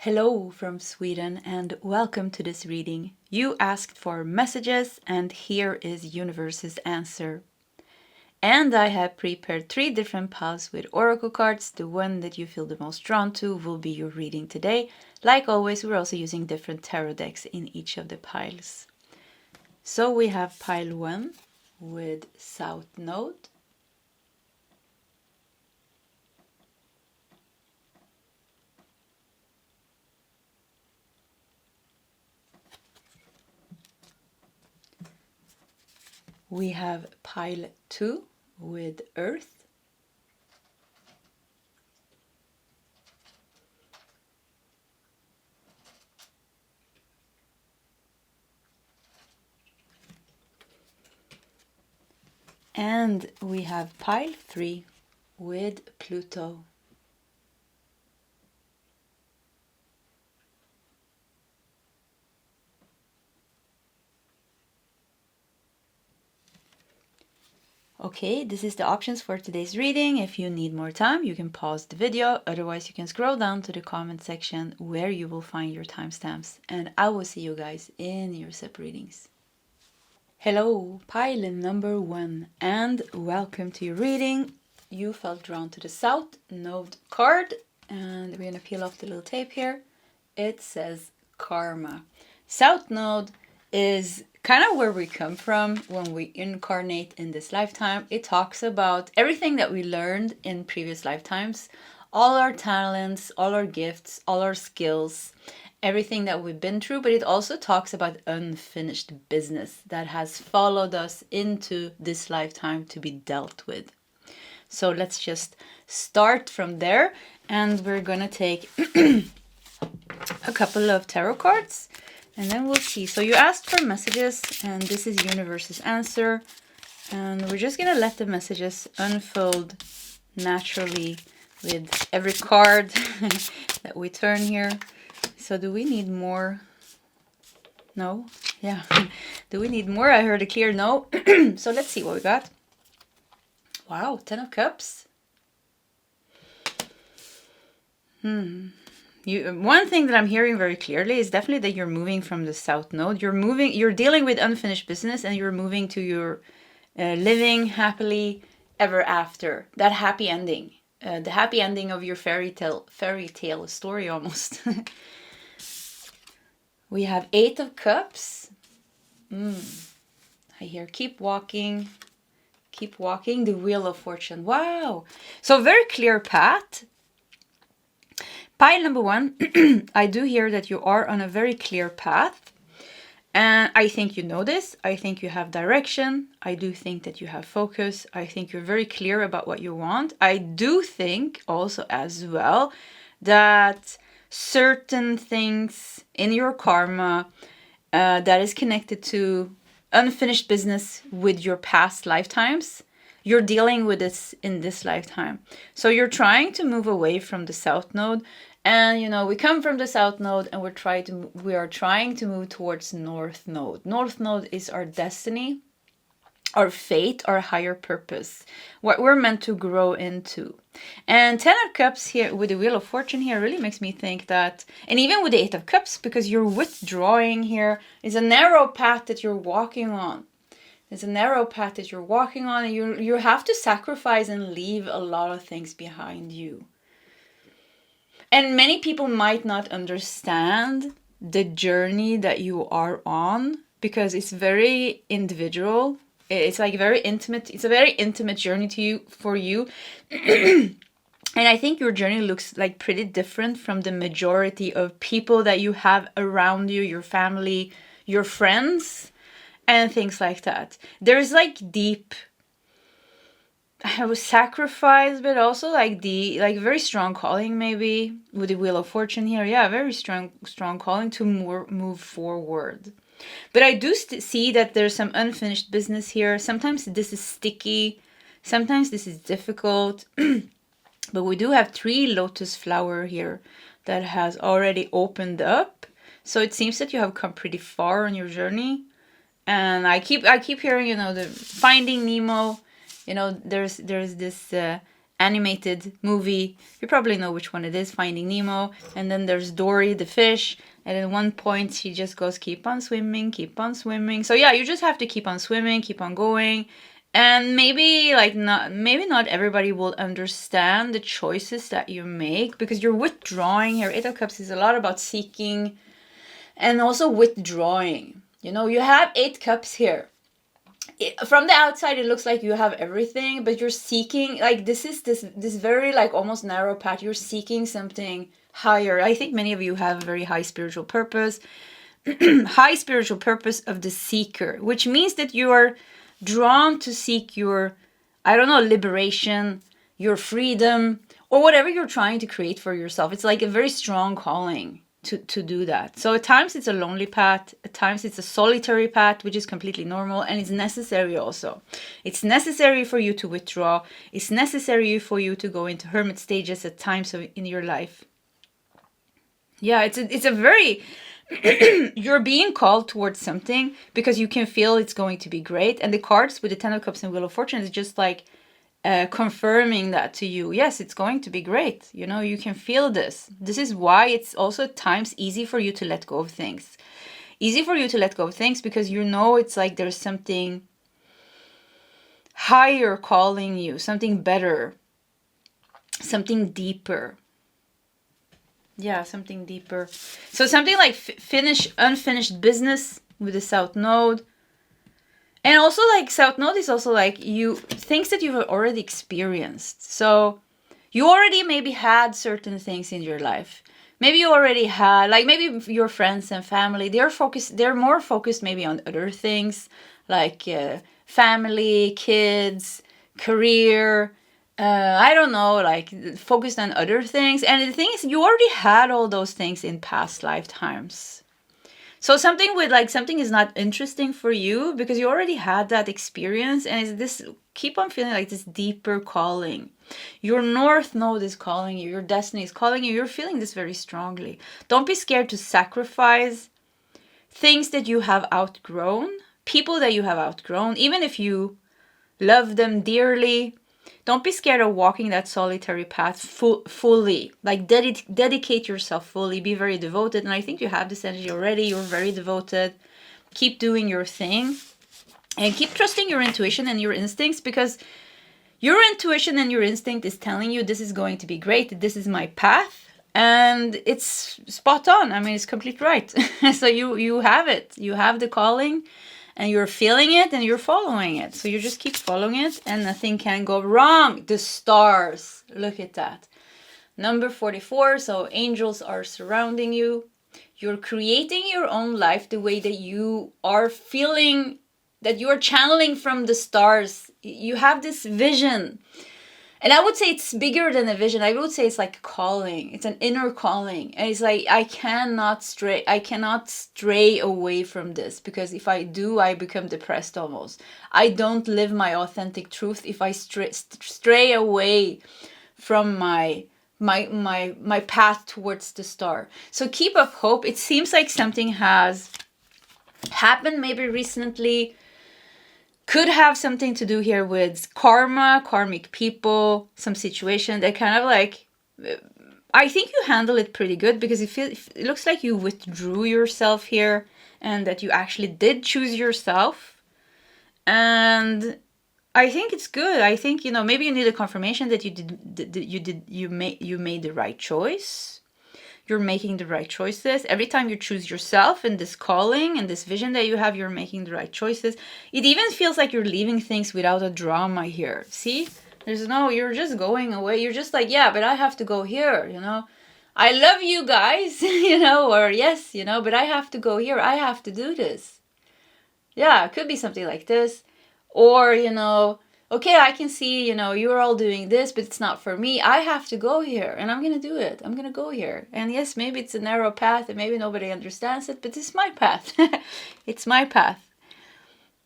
Hello from Sweden and welcome to this reading. You asked for messages and here is universe's answer. And I have prepared 3 different piles with oracle cards. The one that you feel the most drawn to will be your reading today. Like always, we're also using different tarot decks in each of the piles. So we have pile 1 with South Node. We have pile 2 with Earth. And we have pile 3 with Pluto. Okay, this is the options for today's reading. If you need more time, you can pause the video. Otherwise, you can scroll down to the comment section where you will find your timestamps. And I will see you guys in your SEP readings. Hello, pile number 1, and welcome to your reading. You felt drawn to the South Node card, and we're going to peel off the little tape here. It says Karma. South Node is kind of where we come from when we incarnate in this lifetime. It talks about everything that we learned in previous lifetimes, all our talents, all our gifts, all our skills, everything that we've been through, but it also talks about unfinished business that has followed us into this lifetime to be dealt with. So let's just start from there, and we're gonna take a couple of tarot cards and then we'll see. So you asked for messages and this is universe's answer, and we're just gonna let the messages unfold naturally with every card that we turn here. So do we need more? No? Yeah. Do we need more? I heard a clear no. So let's see what we got. Wow, 10 of Cups. One thing that I'm hearing very clearly is definitely that you're moving from the South Node. You're dealing with unfinished business and you're moving to your living happily ever after. That happy ending. The happy ending of your fairy tale story almost. We have 8 of Cups. I hear keep walking, the Wheel of Fortune. Wow. So very clear path. Pile number 1, I do hear that you are on a very clear path. And I think you know this. I think you have direction. I do think that you have focus. I think you're very clear about what you want. I do think also as well that certain things in your karma that is connected to unfinished business with your past lifetimes, you're dealing with this in this lifetime. So you're trying to move away from the South Node. And, you know, we come from the South Node and we are trying to move towards North Node. North Node is our destiny, our fate, our higher purpose, what we're meant to grow into. And 10 of Cups here with the Wheel of Fortune here really makes me think that, and even with the 8 of Cups, because you're withdrawing here, is a narrow path that you're walking on. It's a narrow path that you're walking on, and you have to sacrifice and leave a lot of things behind you. And many people might not understand the journey that you are on because it's very individual. It's like very intimate. It's a very intimate journey for you. And I think your journey looks like pretty different from the majority of people that you have around you, your family, your friends, and things like that. There's like deep, I was sacrificed, but also like very strong calling maybe with the Wheel of Fortune here. Yeah, very strong calling to move forward. But I do see that there's some unfinished business here. Sometimes this is sticky. Sometimes this is difficult. But we do have 3 lotus flower here that has already opened up. So it seems that you have come pretty far on your journey. And I keep hearing, you know, the Finding Nemo. You know, there's this animated movie. You probably know which one it is, Finding Nemo. And then there's Dory the fish. And at one point she just goes, keep on swimming, keep on swimming. So yeah, you just have to keep on swimming, keep on going. And maybe not everybody will understand the choices that you make, because you're withdrawing here. Eight of Cups is a lot about seeking and also withdrawing. You know, you have 8 cups here. From the outside it looks like you have everything, but you're seeking, like, this very like almost narrow path. You're seeking something higher. I think many of you have a very high spiritual purpose. High spiritual purpose of the seeker, which means that you are drawn to seek your, I don't know, liberation, your freedom, or whatever you're trying to create for yourself. It's like a very strong calling to do that. So at times it's a lonely path, at times it's a solitary path, which is completely normal, and it's necessary also. It's necessary for you to withdraw. It's necessary for you to go into hermit stages at times in your life. Yeah, it's a very you're being called towards something because you can feel it's going to be great. And the cards with the 10 of Cups and Wheel of Fortune is just like confirming that to you. Yes, it's going to be great. You know, you can feel this. This is why it's also at times easy for you to let go of things. Easy for you to let go of things because you know it's like there's something higher calling you, something better, something deeper. Yeah, something deeper. So something like unfinished business with the South Node. And also like South Node is also like things that you've already experienced. So you already maybe had certain things in your life. Maybe you already had, like maybe your friends and family, they're more focused maybe on other things like family, kids, career, I don't know, like focused on other things. And the thing is, you already had all those things in past lifetimes. So something is not interesting for you because you already had that experience, and it's this, keep on feeling like this deeper calling. Your North Node is calling you, your destiny is calling you. You're feeling this very strongly. Don't be scared to sacrifice things that you have outgrown, people that you have outgrown, even if you love them dearly. Don't be scared of walking that solitary path fully. Like dedicate yourself fully. Be very devoted. And I think you have this energy already. You're very devoted. Keep doing your thing. And keep trusting your intuition and your instincts, because your intuition and your instinct is telling you this is going to be great. This is my path. And it's spot on. I mean, it's completely right. So you have it. You have the calling. And you're feeling it and you're following it. So you just keep following it and nothing can go wrong. The stars. Look at that. Number 44. So angels are surrounding you. You're creating your own life the way that you are feeling, that you are channeling from the stars. You have this vision. And I would say it's bigger than a vision. I would say it's like a calling. It's an inner calling. And it's like, I cannot stray away from this, because if I do, I become depressed almost. I don't live my authentic truth if I stray away from my path towards the star. So keep up hope. It seems like something has happened maybe recently. Could have something to do here with karma, karmic people, some situation that kind of like, I think you handle it pretty good, because it looks like you withdrew yourself here and that you actually did choose yourself. And I think it's good. I think, maybe you need a confirmation that you made the right choice. You're making the right choices. Every time you choose yourself and this calling and this vision that you have, you're making the right choices. It even feels like you're leaving things without a drama here. See? You're just going away. You're just like, yeah, but I have to go here, I love you guys, or yes, but I have to go here. I have to do this. Yeah, it could be something like this. Or, okay, I can see, you're all doing this, but it's not for me. I have to go here and I'm going to do it. I'm going to go here. And yes, maybe it's a narrow path and maybe nobody understands it, but it's my path. It's my path.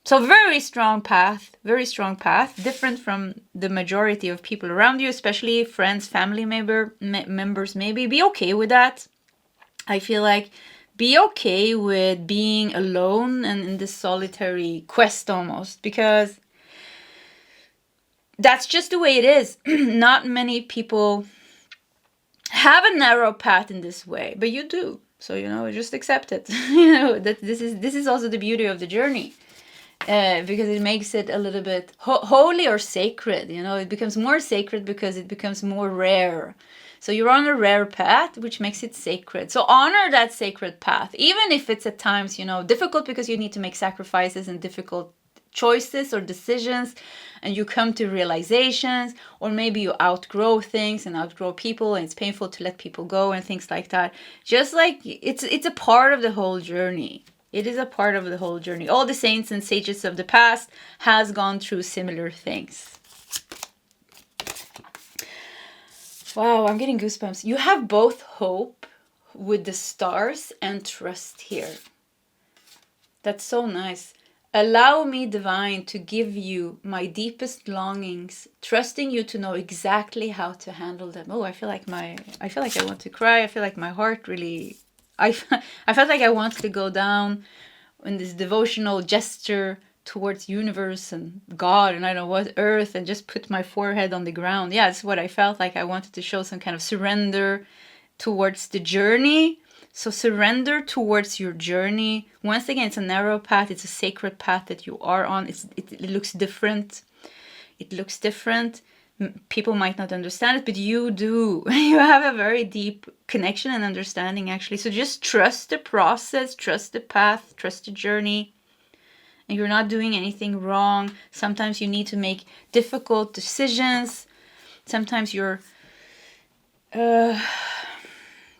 So very strong path, different from the majority of people around you, especially friends, family members, maybe. Be okay with that. I feel like be okay with being alone and in this solitary quest almost, because that's just the way it is. Not many people have a narrow path in this way, but you do. So, just accept it. That this is also the beauty of the journey. Because it makes it a little bit holy or sacred. It becomes more sacred because it becomes more rare. So you're on a rare path, which makes it sacred. So honor that sacred path, even if it's at times, difficult, because you need to make sacrifices and difficult choices or decisions, and you come to realizations, or maybe you outgrow things and outgrow people, and it's painful to let people go and things like that. Just like it's a part of the whole journey. It is a part of the whole journey. All the saints and sages of the past has gone through similar things. Wow, I'm getting goosebumps. You have both hope with the stars and trust here. That's so nice. Allow me, divine, to give you my deepest longings, trusting you to know exactly how to handle them. Oh, I feel like I want to cry. I feel like my heart really... I felt like I wanted to go down in this devotional gesture towards universe and God and I don't know what, earth, and just put my forehead on the ground. Yeah, that's what I felt like. I wanted to show some kind of surrender towards the journey. So surrender towards your journey. Once again, it's a narrow path. It's a sacred path that you are on. It looks different. It looks different. People might not understand it, but you do. You have a very deep connection and understanding, actually. So just trust the process, trust the path, trust the journey. And you're not doing anything wrong. Sometimes you need to make difficult decisions. Sometimes you're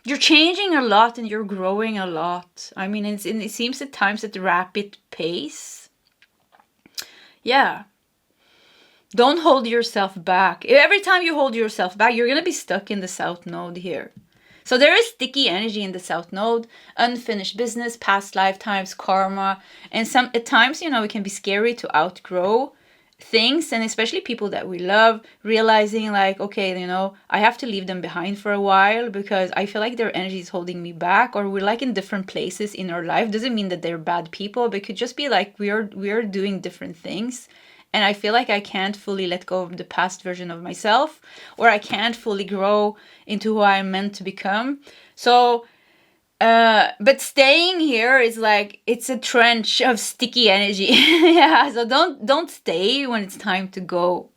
changing a lot and you're growing a lot. I mean, it seems at times at a rapid pace. Yeah. Don't hold yourself back. Every time you hold yourself back, you're going to be stuck in the South Node here. So there is sticky energy in the South Node, unfinished business, past lifetimes, karma. And at times, it can be scary to outgrow things, and especially people that we love, realizing like, okay, I have to leave them behind for a while because I feel like their energy is holding me back, or we're like in different places in our life. Doesn't mean that they're bad people, but it could just be like we are doing different things. And I feel like I can't fully let go of the past version of myself, or I can't fully grow into who I'm meant to become. So, but staying here is like, it's a trench of sticky energy. Yeah, so don't stay when it's time to go.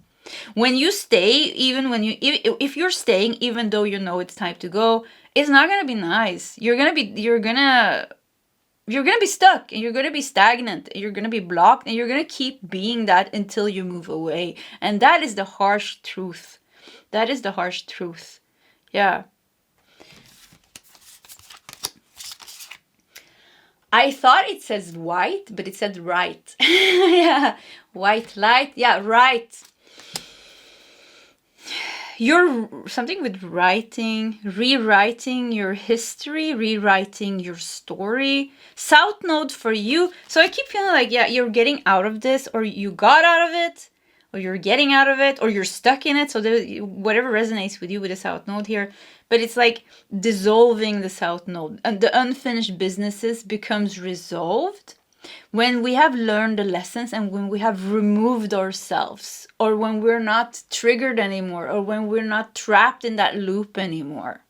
When you stay, if you're staying, even though it's time to go, it's not gonna be nice. You're gonna be stuck, and you're going to be stagnant, and you're going to be blocked, and you're going to keep being that until you move away. And that is the harsh truth. That is the harsh truth. Yeah. I thought it says white, but it said right. Yeah. White light. Yeah, right. You're something with writing, rewriting your history, rewriting your story. South Node for you. So I keep feeling like, yeah, you're getting out of this, or you got out of it, or you're getting out of it, or you're stuck in it. So whatever resonates with you with the South Node here. But it's like dissolving the South Node. And the unfinished businesses becomes resolved when we have learned the lessons, and when we have removed ourselves, or when we're not triggered anymore, or when we're not trapped in that loop anymore.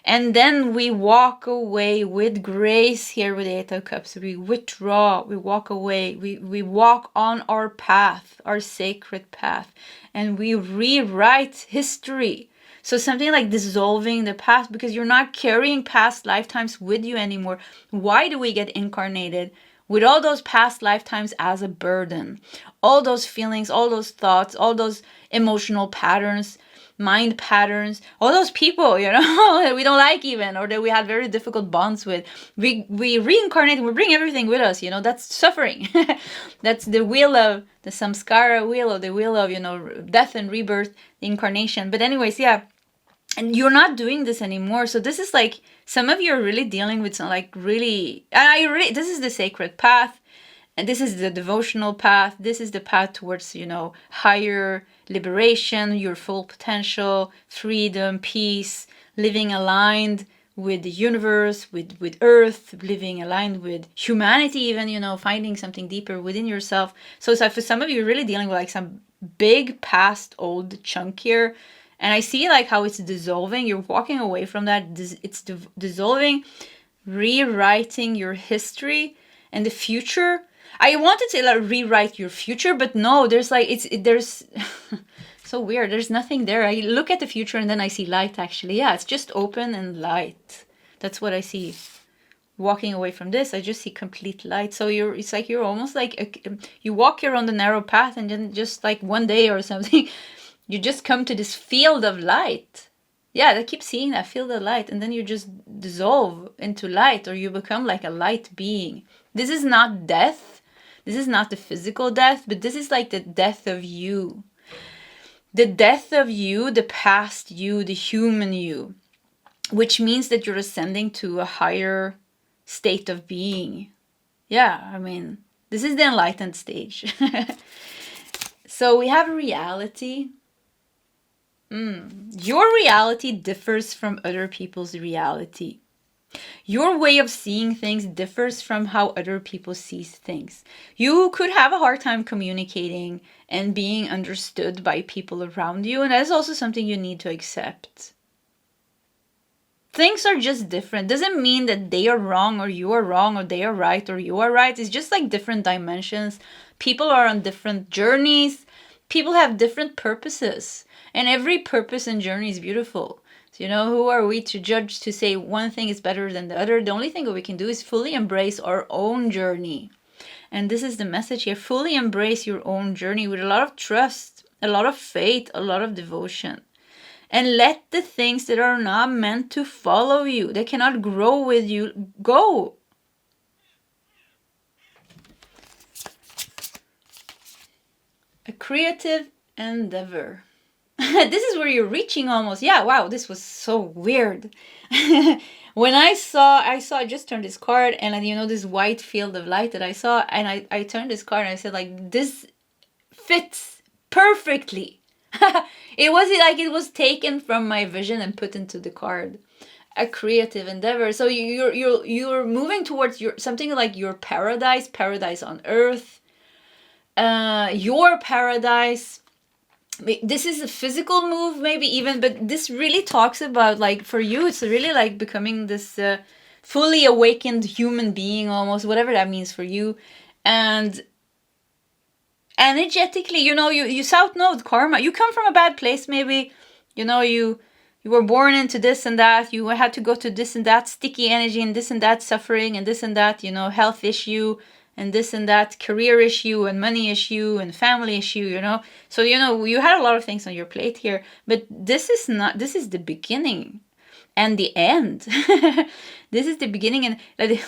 And then we walk away with grace here with the Eight of Cups. We withdraw, we walk away, we walk on our path, our sacred path, and we rewrite history. So something like dissolving the past, because you're not carrying past lifetimes with you anymore. Why do we get incarnated with all those past lifetimes as a burden? All those feelings, all those thoughts, all those emotional patterns, mind patterns, all those people, that we don't like even, or that we had very difficult bonds with. We reincarnate and we bring everything with us, that's suffering. That's the wheel of the samskara wheel, or the wheel of, death and rebirth, the incarnation. But anyways, yeah. And you're not doing this anymore. So this is like, some of you are really dealing with some this is the sacred path. And this is the devotional path. This is the path towards, higher liberation, your full potential, freedom, peace, living aligned with the universe, with earth, living aligned with humanity even, finding something deeper within yourself. So for some of you, you're really dealing with like some big past old chunk here. And I see like how it's dissolving. You're walking away from that. It's dissolving, rewriting your history and the future. I wanted to like rewrite your future, but no, there's like, there's so weird. There's nothing there. I look at the future and then I see light actually. Yeah, it's just open and light. That's what I see. Walking away from this, I just see complete light. So it's like you're almost like you walk here on the narrow path, and then just like one day or something, you just come to this field of light. Yeah, I keep seeing that field of light, and then you just dissolve into light, or you become like a light being. This is not death. This is not the physical death, but this is like the death of you. The death of you, the past you, the human you, which means that you're ascending to a higher state of being. Yeah, I mean, this is the enlightened stage. So we have reality. Your reality differs from other people's reality. Your way of seeing things differs from how other people see things. You could have a hard time communicating and being understood by people around you, and that is also something you need to accept. Things are just different. Doesn't mean that they are wrong or you are wrong, or they are right or you are right. It's just like different dimensions. People are on different journeys. People have different purposes. And every purpose and journey is beautiful. So, who are we to judge, to say one thing is better than the other? The only thing that we can do is fully embrace our own journey. And this is the message here. Fully embrace your own journey with a lot of trust, a lot of faith, a lot of devotion. And let the things that are not meant to follow you, that cannot grow with you, go. A creative endeavor. This is where you're reaching almost. Yeah, wow, this was so weird. When I just turned this card, and this white field of light that I saw, and I turned this card and I said, like, this fits perfectly. It was taken from my vision and put into the card. A creative endeavor. So you're moving towards something like your paradise on earth. Your paradise. This is a physical move, maybe even, but this really talks about, like, for you, it's really like becoming this fully awakened human being, almost, whatever that means for you. And energetically, you South Node karma. You come from a bad place, maybe. You were born into this and that. You had to go to this and that sticky energy, and this and that suffering, and this and that, health issue, and this and that career issue, and money issue, and family issue, So, you had a lot of things on your plate here. But this is the beginning and the end. This is the beginning, and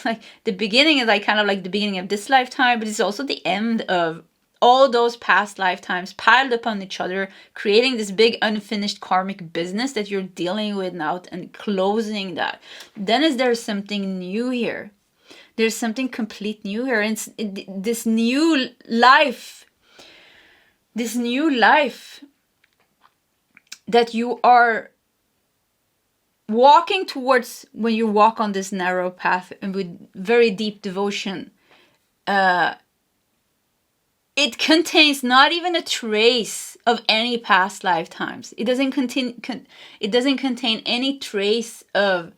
like the beginning is like kind of like the beginning of this lifetime, but it's also the end of all those past lifetimes piled upon each other, creating this big unfinished karmic business that you're dealing with now and closing that. Then is there something new here? There's something complete new here. And this new life that you are walking towards when you walk on this narrow path and with very deep devotion. It contains not even a trace of any past lifetimes. It doesn't contain any trace of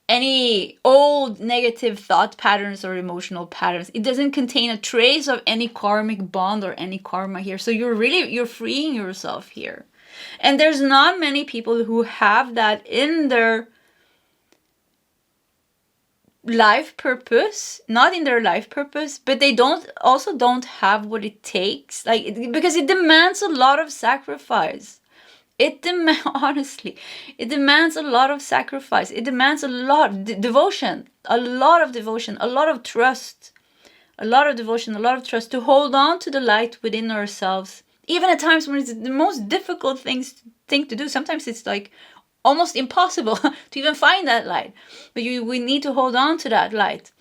any old negative thought patterns or emotional patterns. It doesn't contain a trace of any karmic bond or any karma here. So you're freeing yourself here. And there's not many people who have that in their life purpose, not in their life purpose, but they don't have what it takes, because it demands a lot of sacrifice. Honestly, it demands a lot of sacrifice. It demands a lot of devotion, a lot of devotion, a lot of trust, to hold on to the light within ourselves, even at times when it's the most difficult thing to do. Sometimes it's like almost impossible to even find that light, but we need to hold on to that light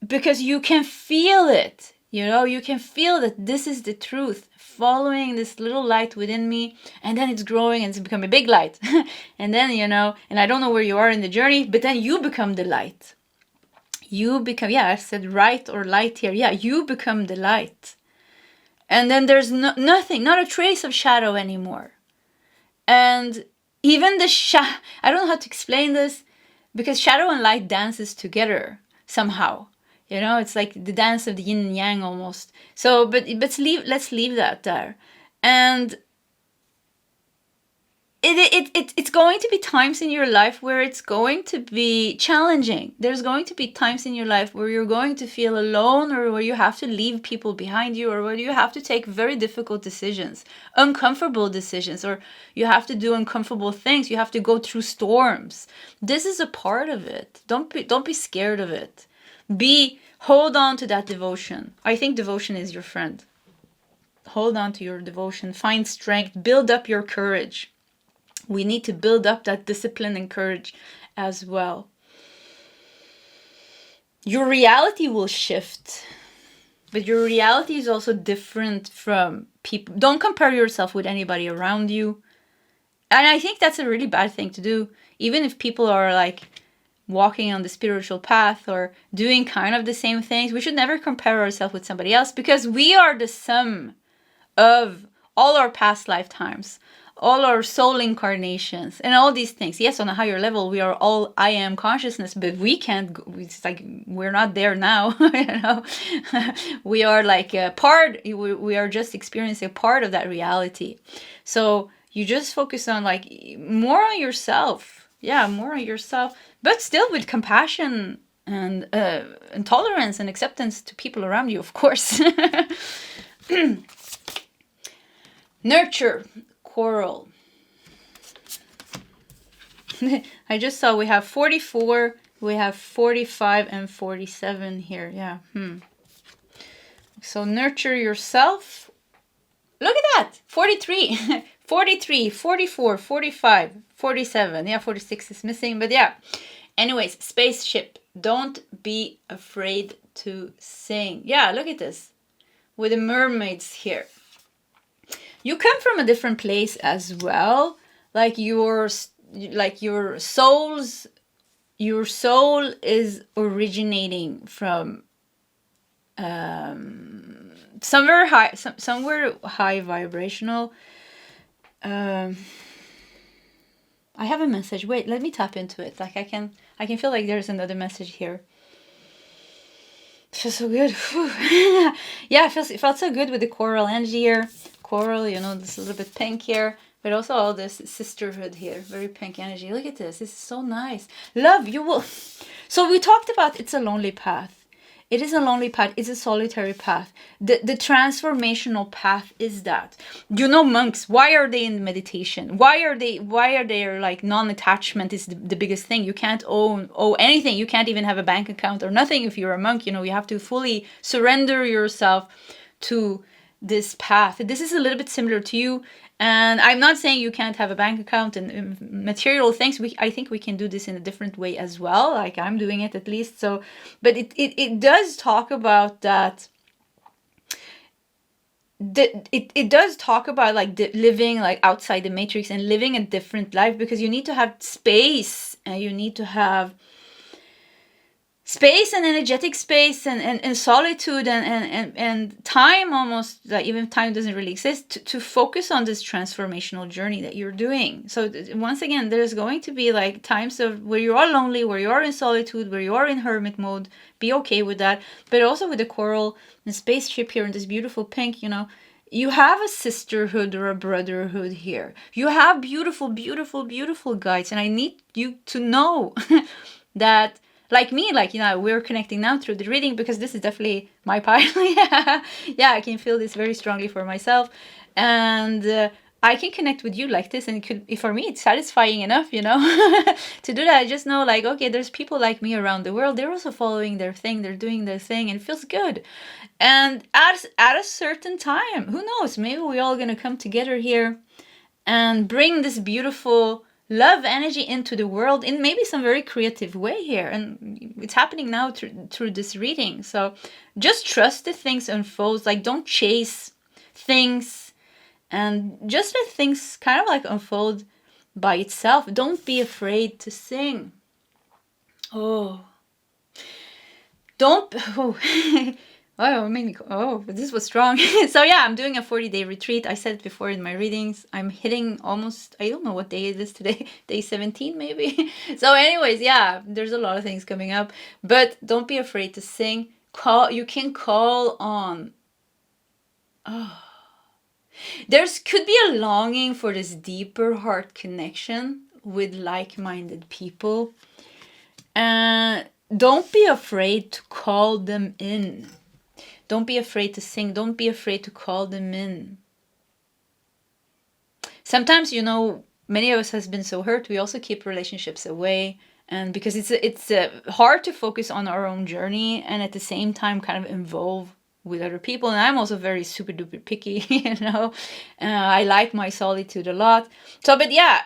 because you can feel it. You can feel that this is the truth, following this little light within me, and then it's growing and it's becoming a big light. And then, and I don't know where you are in the journey, but then you become the light. You become, I said right or light here. Yeah, you become the light. And then there's nothing, not a trace of shadow anymore. And even the I don't know how to explain this, because shadow and light dances together somehow. You know, it's like the dance of the yin and yang almost. So, but let's leave that there. And it's going to be times in your life where it's going to be challenging. There's going to be times in your life where you're going to feel alone, or where you have to leave people behind you, or where you have to take very difficult decisions, uncomfortable decisions, or you have to do uncomfortable things. You have to go through storms. This is a part of it. Don't be scared of it. Hold on to that devotion. I think devotion is your friend. Hold on to your devotion. Find strength. Build up your courage. We need to build up that discipline and courage as well. Your reality will shift, but your reality is also different from people. Don't compare yourself with anybody around you. And I think that's a really bad thing to do. Even if people are like walking on the spiritual path or doing kind of the same things, we should never compare ourselves with somebody else, because we are the sum of all our past lifetimes, all our soul incarnations, and all these things. Yes, on a higher level, we are all I am consciousness, but we can't, it's like, we're not there now, you know. We are like a part, we are just experiencing a part of that reality. So you just focus on like more on yourself. Yeah, more on yourself, but still with compassion and tolerance and acceptance to people around you, of course. Nurture. Coral. I just saw we have 44, we have 45 and 47 here. Yeah. So nurture yourself. Look at that. 43, 43, 44, 45, 47. Yeah, 46 is missing, but yeah. Anyways, spaceship. Don't be afraid to sing. Yeah, look at this. With the mermaids here. You come from a different place as well. Like your soul is originating from somewhere high vibrational. I have a message. Wait, let me tap into it. Like I can feel like there's another message here. It feels so good. Yeah, it felt so good with the coral energy here. Coral, you know, this little bit pink here, but also all this sisterhood here. Very pink energy. Look at this. This is so nice. Love, you will. So we talked about it's a lonely path. It is a lonely path. It's a solitary path. The transformational path is that. You know, monks, why are they in meditation? Why are they like non-attachment is the biggest thing. You can't owe anything. You can't even have a bank account or nothing if you're a monk. You know, you have to fully surrender yourself to this path. This is a little bit similar to you. And I'm not saying you can't have a bank account and material things. I think we can do this in a different way as well. Like I'm doing it at least. So, but it does talk about that. It does talk about like living like outside the matrix and living a different life, because you need to have space and you need to have space and energetic space and solitude and time, almost like even if time doesn't really exist, to focus on this transformational journey that you're doing. So once again, there's going to be like times of where you are lonely, where you are in solitude, where you are in hermit mode. Be okay with that. But also with the coral and spaceship here in this beautiful pink, you know, you have a sisterhood or a brotherhood here. You have beautiful, beautiful, beautiful guides. And I need you to know that, like me, like, you know, we're connecting now through the reading, because this is definitely my part. Yeah, I can feel this very strongly for myself. And I can connect with you like this. And for me, it's satisfying enough, you know, to do that. I just know like, okay, there's people like me around the world. They're also following their thing. They're doing their thing, and it feels good. And at a certain time, who knows, maybe we're all going to come together here and bring this beautiful love energy into the world in maybe some very creative way here. And it's happening now through this reading. So just trust that things unfold. Like, don't chase things, and just let things kind of like unfold by itself. Don't be afraid to sing. Oh, Oh, it made me, oh, this was strong. So yeah, I'm doing a 40-day retreat. I said it before in my readings. I'm hitting almost, I don't know what day it is today, day 17 maybe. So anyways, yeah, there's a lot of things coming up. But don't be afraid to sing. You can call on. Oh. Could be a longing for this deeper heart connection with like-minded people. Don't be afraid to call them in. Don't be afraid to sing. Don't be afraid to call them in. Sometimes, many of us has been so hurt, we also keep relationships away. And because it's hard to focus on our own journey and at the same time kind of involve with other people. And I'm also very super duper picky, I like my solitude a lot. So, but yeah,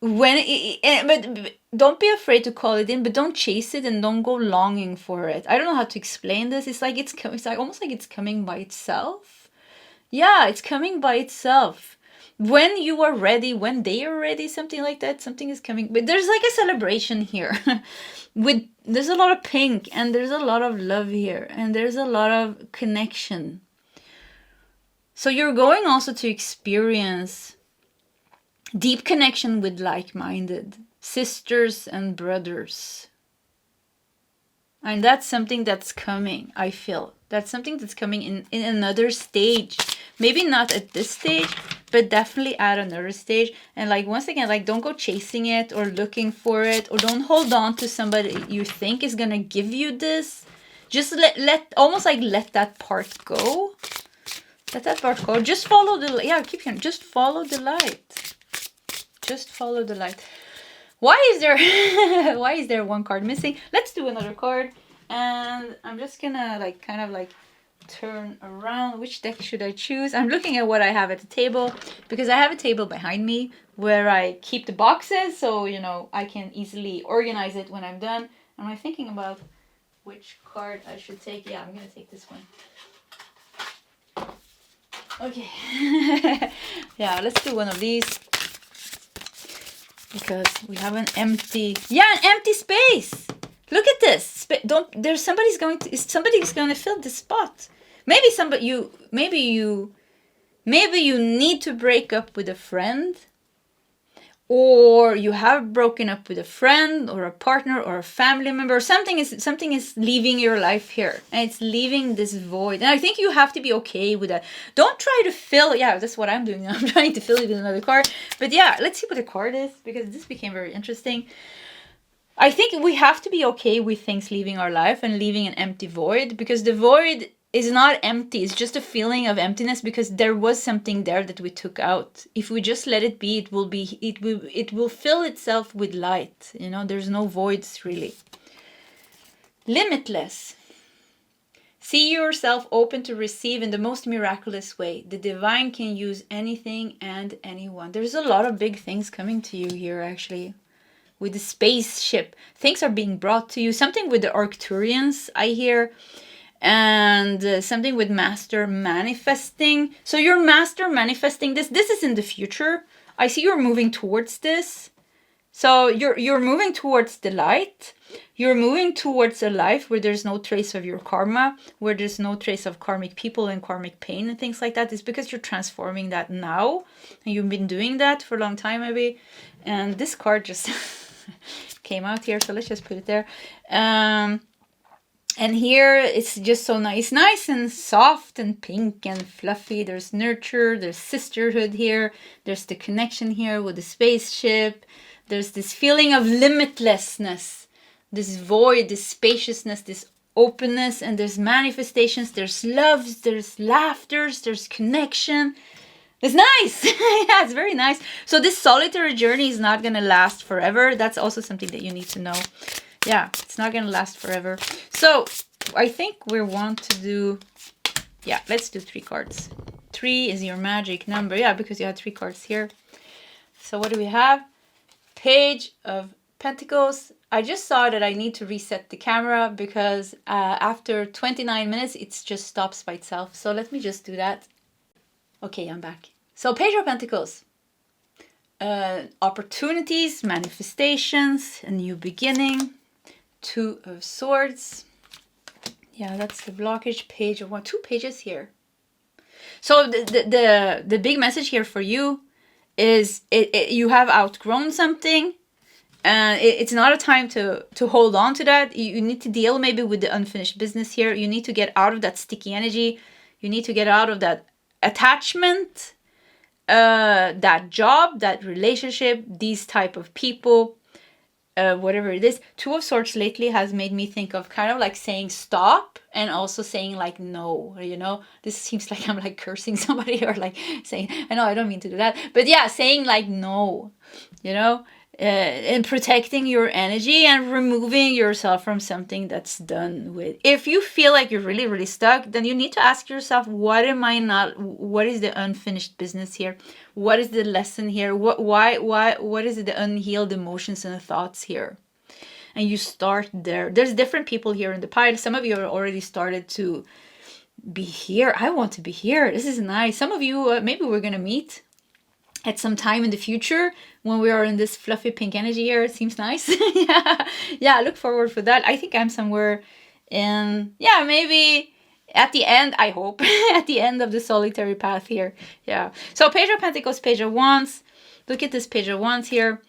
but don't be afraid to call it in, but don't chase it and don't go longing for it. I don't know how to explain this. It's like it's like almost like it's coming by itself. Yeah, it's coming by itself. When you are ready, when they are ready, something like that, something is coming. But there's like a celebration here. There's a lot of pink and there's a lot of love here and there's a lot of connection. So you're going also to experience deep connection with like-minded sisters and brothers. And that's something that's coming, I feel. That's something that's coming in another stage. Maybe not at this stage, but definitely at another stage. And like, once again, like, don't go chasing it or looking for it, or don't hold on to somebody you think is gonna give you this. Just let that part go. Let that part go. Just follow keep hearing. Just follow the light. Just follow the light. Why is there one card missing? Let's do another card. And I'm just gonna kind of turn around. Which deck should I choose? I'm looking at what I have at the table, because I have a table behind me where I keep the boxes, so I can easily organize it when I'm done. And I'm thinking about which card I should take. Yeah, I'm gonna take this one. Okay. Yeah, let's do one of these. Because we have an empty space. Look at this. Somebody's going to fill this spot. Maybe you need to break up with a friend, or you have broken up with a friend or a partner or a family member. Something is leaving your life here, and it's leaving this void. And I think you have to be okay with that. Don't try to fill. Yeah, that's what I'm doing. I'm trying to fill it with another card. But yeah, let's see what the card is, because this became very interesting. I think we have to be okay with things leaving our life and leaving an empty void, because the void is not empty. It's just a feeling of emptiness, because there was something there that we took out. If we just let it be, it will fill itself with light. There's no voids really. Limitless. See yourself open to receive in the most miraculous way. The divine can use anything and anyone. There's a lot of big things coming to you here, actually. With the spaceship, things are being brought to you. Something with the Arcturians, I hear. And something with master manifesting. So you're master manifesting this. This is in the future. I see you're moving towards this. So you're moving towards the light. You're moving towards a life where there's no trace of your karma, where there's no trace of karmic people and karmic pain and things like that. It's because you're transforming that now. And you've been doing that for a long time, maybe. And this card just came out here. So let's just put it there. And here it's just so nice and soft and pink and fluffy. There's nurture, there's sisterhood here. There's the connection here with the spaceship. There's this feeling of limitlessness, this void, this spaciousness, this openness, and there's manifestations, there's loves, there's laughters, there's connection. It's nice. Yeah, it's very nice. So this solitary journey is not going to last forever. That's also something that you need to know. Yeah, it's not going to last forever. So I think we want to do, yeah, let's do 3 cards. 3 is your magic number. Yeah, because you had 3 cards here. So what do we have? Page of Pentacles. I just saw that I need to reset the camera, because after 29 minutes, it just stops by itself. So let me just do that. Okay, I'm back. So Page of Pentacles. Opportunities, manifestations, a new beginning. 2 of Swords. Yeah, that's the blockage page of 1. 2 pages here. So the big message here for you is you have outgrown something, and it's not a time to hold on to that. You need to deal maybe with the unfinished business here. You need to get out of that sticky energy. You need to get out of that attachment, that job, that relationship, these type of people, whatever it is. 2 of Swords lately has made me think of kind of like saying stop and also saying like no, you know. This seems like I'm like cursing somebody or like saying, I know I don't mean to do that, but yeah, saying like no, you know, and protecting your energy and removing yourself from something that's done with. If you feel like you're really, really stuck, then you need to ask yourself, what is the unfinished business here? What is the lesson here? What is the unhealed emotions and thoughts here? And you start there. There's different people here in the pile. Some of you are already started to be here. I want to be here. This is nice. Some of you, maybe we're going to meet at some time in the future when we are in this fluffy pink energy here. It seems nice. Yeah, I look forward for that. I think I'm somewhere in, yeah, maybe at the end, I hope, at the end of the solitary path here. Yeah. So Page of Pentacles, Page of Wands. Look at this Page of Wands here.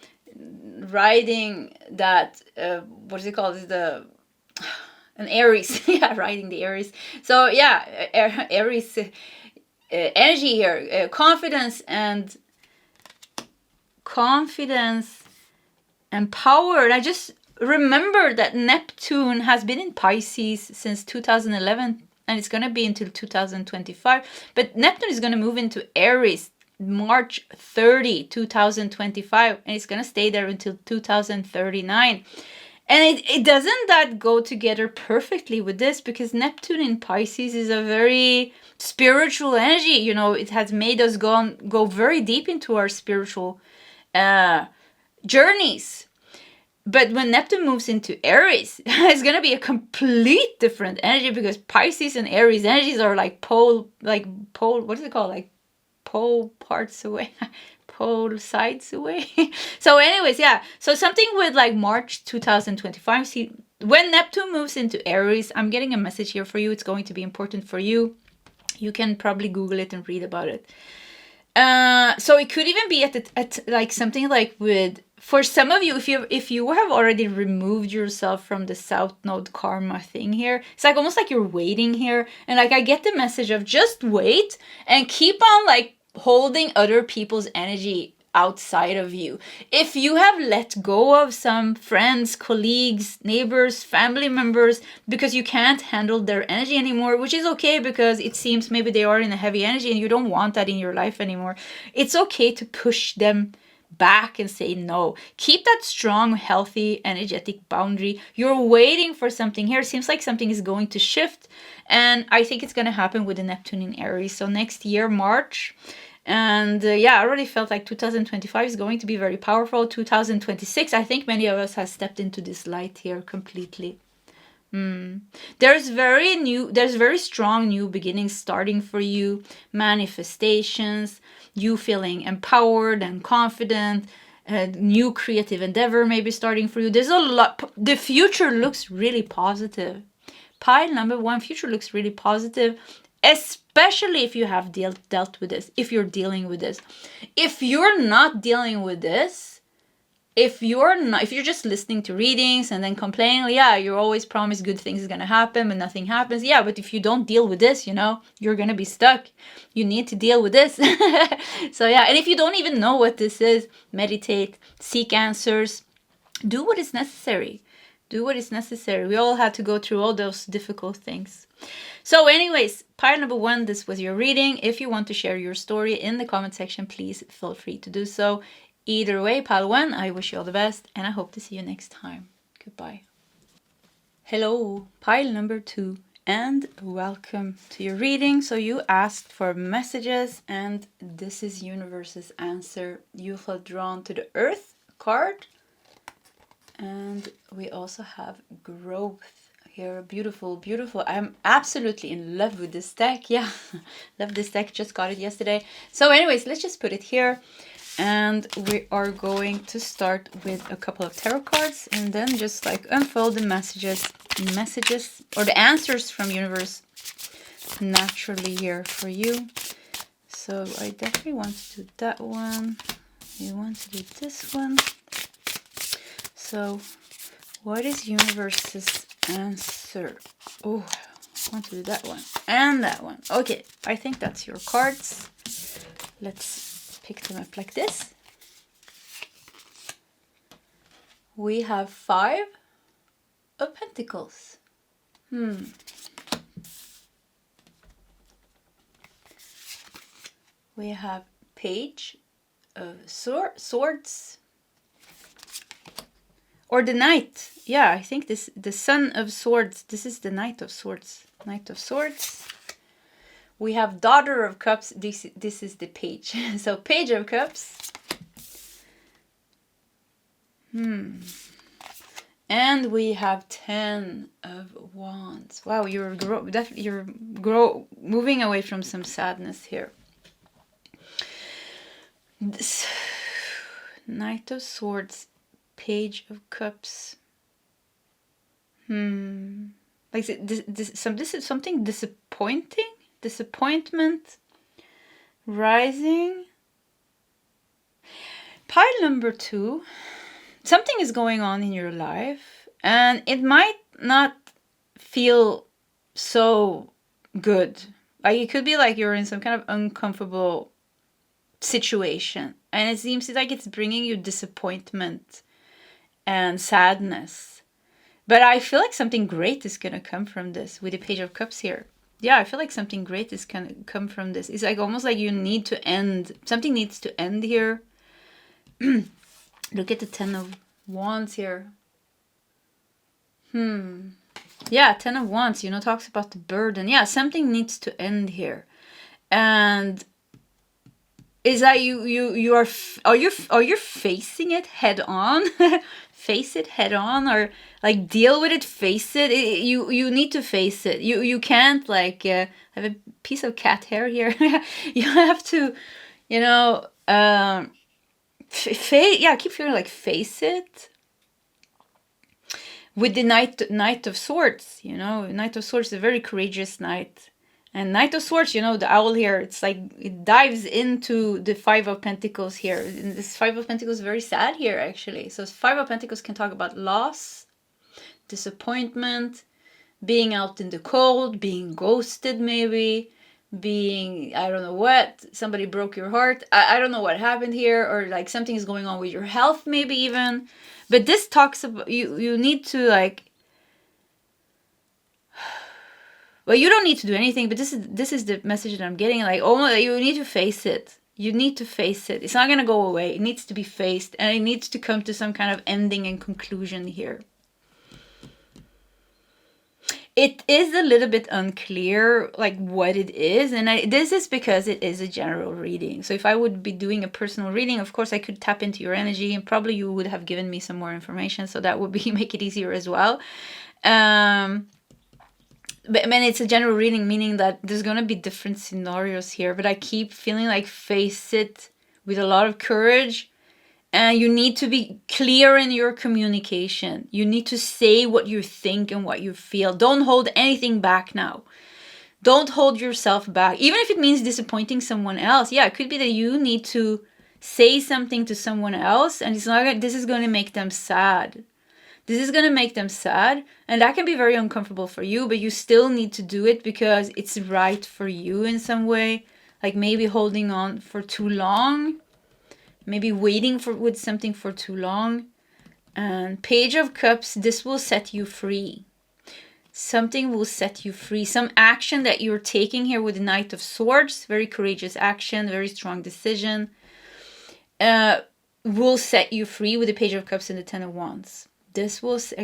Riding that, what is it called? Is the an Aries. Yeah, riding the Aries. So yeah, Aries energy here. Confidence and power. And I just remember that Neptune has been in Pisces since 2011 and it's going to be until 2025. But Neptune is going to move into Aries March 30, 2025, and it's going to stay there until 2039. And it doesn't that go together perfectly with this, because Neptune in Pisces is a very spiritual energy. You know, it has made us go very deep into our spiritual journeys. But when Neptune moves into Aries, it's going to be a complete different energy, because Pisces and Aries energies are like pole, what is it called? Like pole parts away, pole sides away. So anyways, yeah. So something with like March 2025. See, when Neptune moves into Aries, I'm getting a message here for you. It's going to be important for you. You can probably Google it and read about it. So it could even be at like something like with, for some of you, if you have already removed yourself from the South Node karma thing here, it's like almost like you're waiting here. And like I get the message of just wait and keep on like holding other people's energy outside of you. If you have let go of some friends, colleagues, neighbors, family members because you can't handle their energy anymore, which is okay, because it seems maybe they are in a heavy energy and you don't want that in your life anymore. It's okay to push them back and say no. Keep that strong, healthy, energetic boundary. You're waiting for something here. It seems like something is going to shift, and I think it's going to happen with the Neptune in Aries. So next year, March. And yeah, I already felt like 2025 is going to be very powerful. 2026, I think many of us have stepped into this light here completely. There's very strong new beginnings starting for you, manifestations, you feeling empowered and confident, new creative endeavor maybe starting for you. There's a lot. The future looks really positive. Pile number 1, future looks really positive, especially if you have dealt with this, if you're dealing with this. If you're not dealing with this, if you're just listening to readings and then complaining, yeah, you're always promised good things is going to happen, but nothing happens. Yeah, but if you don't deal with this, you know, you're going to be stuck. You need to deal with this. So yeah, and if you don't even know what this is, meditate, seek answers, do what is necessary. Do what is necessary. We all had to go through all those difficult things. So anyways, pile number 1, this was your reading. If you want to share your story in the comment section, please feel free to do so. Either way, pile 1, I wish you all the best, and I hope to see you next time. Goodbye. Hello, pile number 2, and welcome to your reading. So you asked for messages, and this is universe's answer. You have drawn to the Earth card, and we also have growth here. Beautiful, beautiful. I'm absolutely in love with this deck. Yeah, love this deck. Just got it yesterday. So anyways, let's just put it here. And we are going to start with a couple of tarot cards and then just like unfold the messages messages or the answers from universe naturally here for you. So I definitely want to do that one. We want to do this one. So what is universe's answer? Oh, I want to do that one and that one. Okay, I think that's your cards. Let's pick them up like this. We have 5 of Pentacles. We have Page of Swords. Or the Knight. Yeah, I think this, the Son of Swords. This is the Knight of Swords. Knight of Swords. We have Daughter of Cups. This is the Page. So Page of Cups. And we have 10 of Wands. Wow, you're moving away from some sadness here. This Knight of Swords, Page of Cups. Like this is something disappointing. Disappointment. Rising. Pile number 2. Something is going on in your life, and it might not feel so good. Like it could be like you're in some kind of uncomfortable situation, and it seems like it's bringing you disappointment and sadness. But I feel like something great is going to come from this with the Page of Cups here. Yeah, I feel like something great is going to come from this. It's like almost like you need to end. Something needs to end here. Look at the 10 of Wands here. Yeah, 10 of Wands, talks about the burden. Yeah, something needs to end here. And is that you are you facing it head on? Face it head on, or like deal with it, face it. You need to face it. You can't like have a piece of cat hair here. You have to, I keep feeling like face it. With the Knight of Swords, Knight of Swords is a very courageous knight. And Knight of Swords, the owl here, it's like it dives into the 5 of Pentacles here. And this 5 of Pentacles is very sad here, actually. So 5 of Pentacles can talk about loss, disappointment, being out in the cold, being ghosted maybe, being, I don't know what, somebody broke your heart. I don't know what happened here, or like something is going on with your health maybe even. But this talks about, you need to like, well, you don't need to do anything, but this is the message that I'm getting. Like, oh, you need to face it. You need to face it. It's not going to go away. It needs to be faced, and it needs to come to some kind of ending and conclusion here. It is a little bit unclear, like, what it is. And this is because it is a general reading. So if I would be doing a personal reading, of course, I could tap into your energy, and probably you would have given me some more information. So that would make it easier as well. But I mean, it's a general reading, meaning that there's going to be different scenarios here. But I keep feeling like face it with a lot of courage. And you need to be clear in your communication. You need to say what you think and what you feel. Don't hold anything back now. Don't hold yourself back. Even if it means disappointing someone else. Yeah, it could be that you need to say something to someone else. And this is going to make them sad. This is going to make them sad, and that can be very uncomfortable for you, but you still need to do it because it's right for you in some way. Like maybe holding on for too long, maybe waiting with something for too long. And Page of Cups, this will set you free. Something will set you free. Some action that you're taking here with the Knight of Swords, very courageous action, very strong decision, will set you free with the Page of Cups and the 10 of Wands. I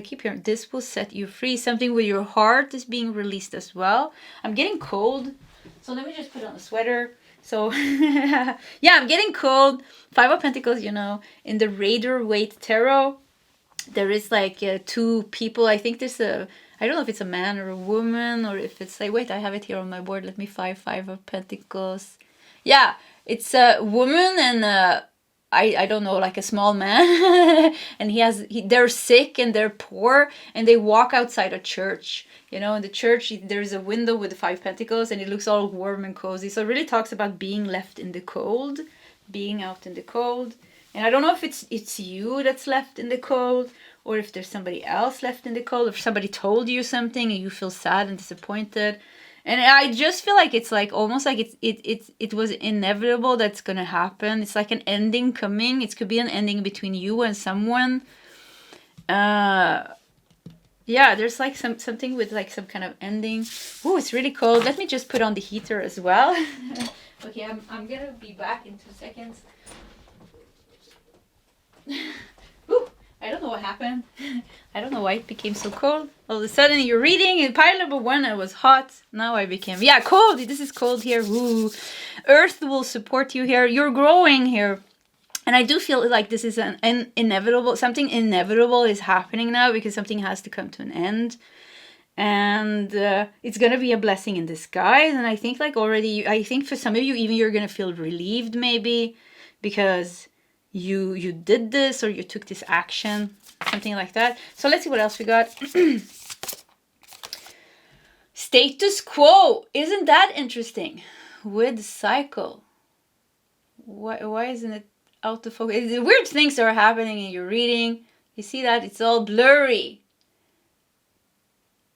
keep hearing, this will set you free. Something with your heart is being released as well. I'm getting cold, so let me just put on a sweater. So, yeah, I'm getting cold. 5 of Pentacles, in the Rider-Waite Tarot, there is like 2 people. I think there's I don't know if it's a man or a woman, or if it's like, wait, I have it here on my board. Let me 5 of Pentacles. Yeah, it's a woman and I don't know, like a small man, and they're sick and they're poor, and they walk outside a church. You know, in the church there's a window with the 5 pentacles, and it looks all warm and cozy. So it really talks about being left in the cold, being out in the cold. And I don't know if it's you that's left in the cold, or if there's somebody else left in the cold, if somebody told you something and you feel sad and disappointed. And I just feel like it's like almost like it was inevitable that's gonna happen. It's like an ending coming. It could be an ending between you and someone. Yeah, there's like something with like some kind of ending. Oh, it's really cold. Let me just put on the heater as well. Okay, I'm gonna be back in 2 seconds. Ooh, I don't know what happened. I don't know why it became so cold. All of a sudden you're reading in pile number 1, I was hot. Now I became, yeah, cold. This is cold here. Ooh. Earth will support you here. You're growing here. And I do feel like this is an inevitable, something inevitable is happening now, because something has to come to an end. And it's going to be a blessing in disguise. And I think like already, I think for some of you, even you're going to feel relieved maybe, because you did this, or you took this action, something like that. So let's see what else we got. Status quo. Isn't that interesting? With cycle. Why isn't it out of focus? Weird things are happening in your reading. You see that? It's all blurry.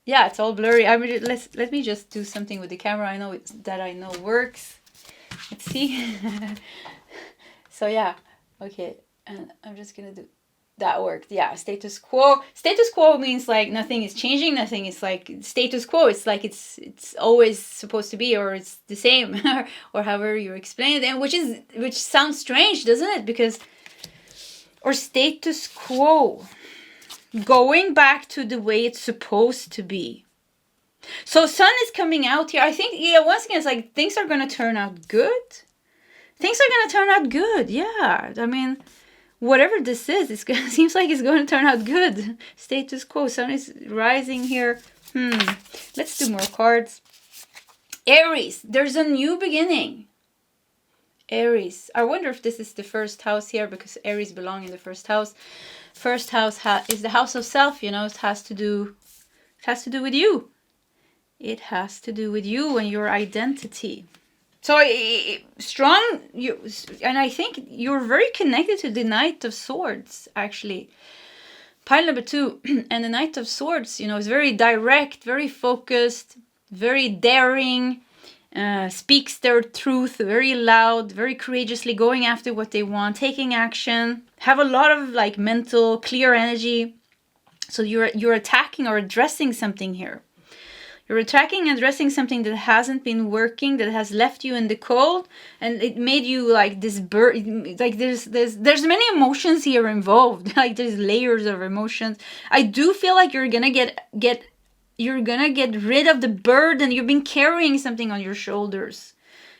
Yeah, it's all blurry. I mean, let me just do something with the camera. I know I know works. Let's see. So yeah. Okay, and I'm just gonna do, that worked. Yeah, status quo. Status quo means like nothing is changing, nothing is like status quo. It's like it's always supposed to be, or it's the same, or however you explain it, and which sounds strange, doesn't it? Because, or status quo, going back to the way it's supposed to be. So sun is coming out here. I think, yeah, once again, it's like things are gonna turn out good. Things are going to turn out good, yeah. I mean, whatever this is, it seems like it's going to turn out good. Status quo, sun is rising here. Let's do more cards. Aries, there's a new beginning. Aries, I wonder if this is the first house here, because Aries belong in the first house. First house is the house of self, you know. It has to do with you. It has to do with you and your identity. So strong, and I think you're very connected to the Knight of Swords, actually. Pile number 2, and the Knight of Swords, you know, is very direct, very focused, very daring, speaks their truth very loud, very courageously, going after what they want, taking action, have a lot of like mental, clear energy. So you're attacking or addressing something here. You're attacking and addressing something that hasn't been working, that has left you in the cold, and it made you like this like there's many emotions here involved. Like there's layers of emotions. I do feel like you're gonna get rid of the burden. You've been carrying something on your shoulders,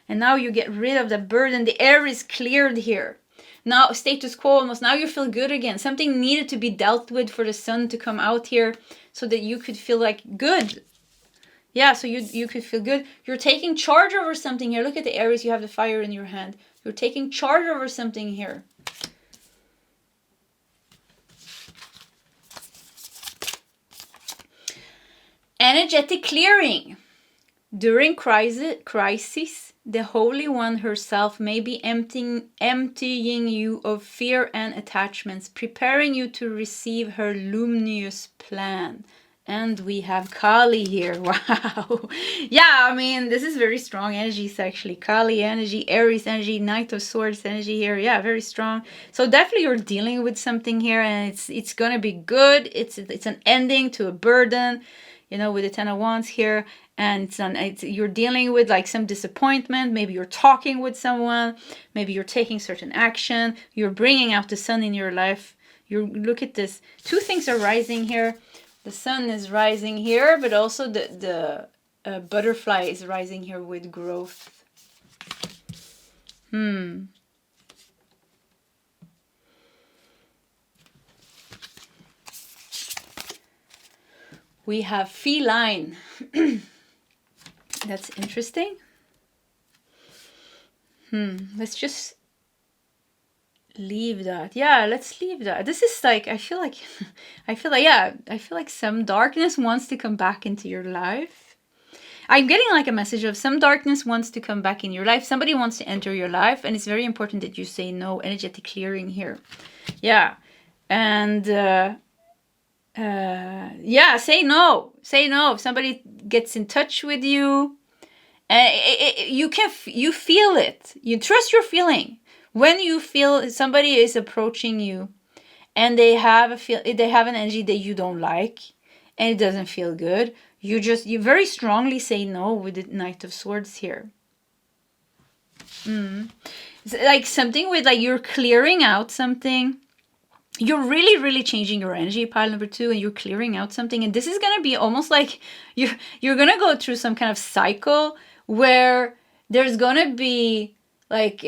and now you get rid of the burden. The air is cleared here. Now status quo almost. Now you feel good again. Something needed to be dealt with for the sun to come out here, so that you could feel like good. Yeah, so you could feel good. You're taking charge over something here. Look at the Aries, you have the fire in your hand. You're taking charge over something here. Energetic clearing. During crisis, the Holy One herself may be emptying you of fear and attachments, preparing you to receive her luminous plan. And we have Kali here. Wow. Yeah, I mean, this is very strong energies actually. Kali energy, Aries energy, Knight of Swords energy here. Yeah, very strong. So definitely you're dealing with something here, and it's going to be good. It's an ending to a burden, you know, with the 10 of Wands here. And you're dealing with like some disappointment. Maybe you're talking with someone. Maybe you're taking certain action. You're bringing out the sun in your life. Look at this. 2 things are rising here. The sun is rising here, but also the butterfly is rising here with growth. We have feline. That's interesting. Let's just leave that. Yeah, let's leave that. This is like, I feel like yeah, I feel like some darkness wants to come back into your life. I'm getting like a message of some darkness wants to come back in your life. Somebody wants to enter your life, and it's very important that you say no. Energetic clearing here. Yeah. And yeah, say no. Say no. If somebody gets in touch with you, you feel it. You trust your feeling. When you feel somebody is approaching you and they have an energy that you don't like and it doesn't feel good, you very strongly say no with the Knight of Swords here. It's like something with like you're clearing out something. You're really, really changing your energy, pile number 2, and you're clearing out something. And this is going to be almost like you're going to go through some kind of cycle where there's going to be like,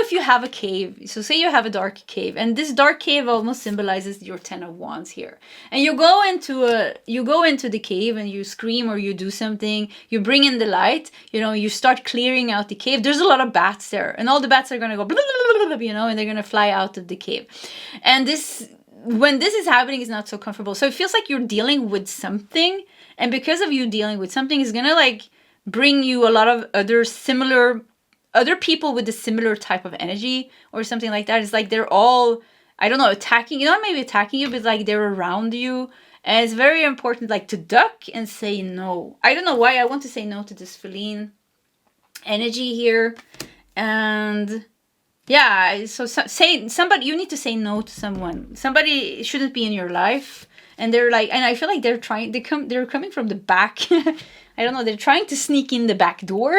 if you have a cave, so say you have a dark cave, and this dark cave almost symbolizes your 10 of Wands here. And you go into the cave and you scream or you do something, you bring in the light, you start clearing out the cave. There's a lot of bats there, and all the bats are going to go, blah, blah, blah, blah, and they're going to fly out of the cave. And when this is happening, it's not so comfortable. So it feels like you're dealing with something, and because of you dealing with something, it's going to like bring you a lot of other people with a similar type of energy or something like that. It's like they're all, I don't know, attacking, maybe attacking you, but like they're around you. And it's very important like to duck and say no. I don't know why I want to say no to this feline energy here. And yeah, so you need to say no to someone. Somebody shouldn't be in your life. And they're like, and I feel like they're coming from the back. I don't know, they're trying to sneak in the back door.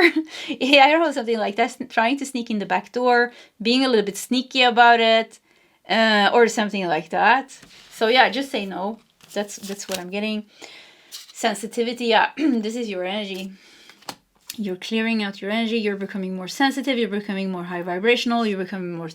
Yeah, I don't know, something like that. Trying to sneak in the back door, being a little bit sneaky about it, or something like that. So yeah, just say no. That's what I'm getting. Sensitivity, yeah, this is your energy. You're clearing out your energy. You're becoming more sensitive. You're becoming more high vibrational. You're becoming more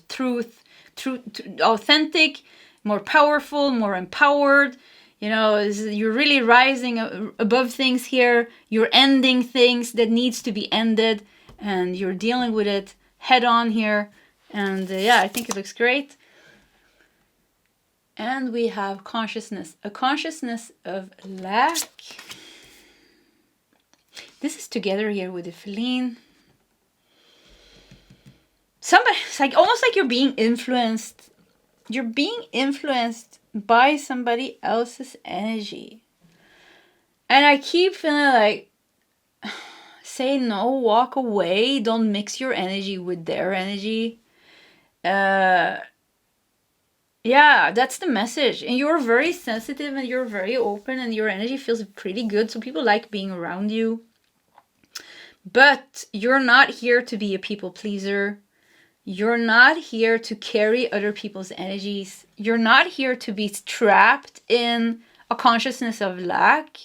authentic, more powerful, more empowered. You're really rising above things here. You're ending things that needs to be ended, and you're dealing with it head on here. And yeah, I think it looks great. And we have consciousness, a consciousness of lack. This is together here with the feline. It's like almost like you're being influenced. You're being influenced by somebody else's energy. And I keep feeling like, say no, walk away, don't mix your energy with their energy. Yeah, that's the message. And you're very sensitive and you're very open and your energy feels pretty good. So people like being around you. But you're not here to be a people pleaser. You're not here to carry other people's energies. You're not here to be trapped in a consciousness of lack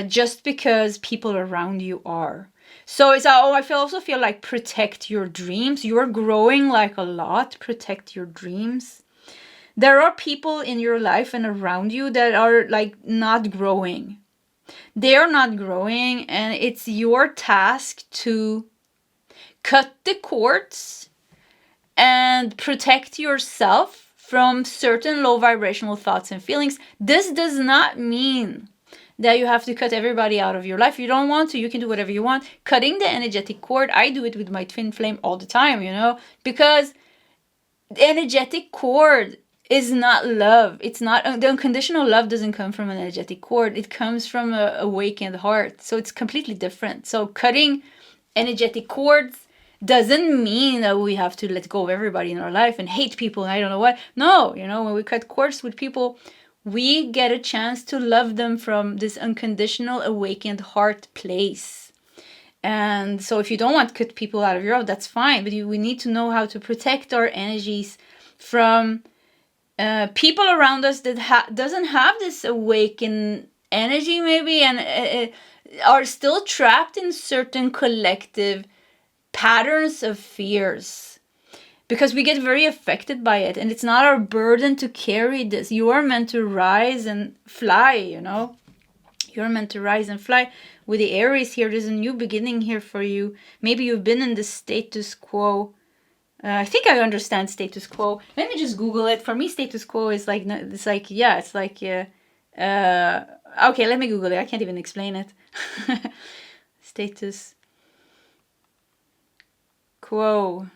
just because people around you are. So I also feel like protect your dreams. You're growing like a lot. Protect your dreams. There are people in your life and around you that are like not growing. They are not growing, and it's your task to cut the cords and protect yourself from certain low vibrational thoughts and feelings. This does not mean that you have to cut everybody out of your life. You don't want to, you can do whatever you want. Cutting the energetic cord, I do it with my twin flame all the time, because the energetic cord is not love. It's not, the unconditional love doesn't come from an energetic cord. It comes from a awakened heart. So it's completely different. So cutting energetic cords doesn't mean that we have to let go of everybody in our life and hate people and I don't know what. No, when we cut cords with people, we get a chance to love them from this unconditional awakened heart place. And so if you don't want to cut people out of your life, that's fine. But we need to know how to protect our energies from people around us that doesn't have this awakened energy maybe, and are still trapped in certain collective patterns of fears, because we get very affected by it, and it's not our burden to carry this. You are meant to rise and fly, You're meant to rise and fly. With the Aries here, there's a new beginning here for you. Maybe you've been in the status quo. I think I understand status quo. Let me just Google it. For me, status quo is like, it's like, yeah, it's like, okay, let me Google it. I can't even explain it. Status quo.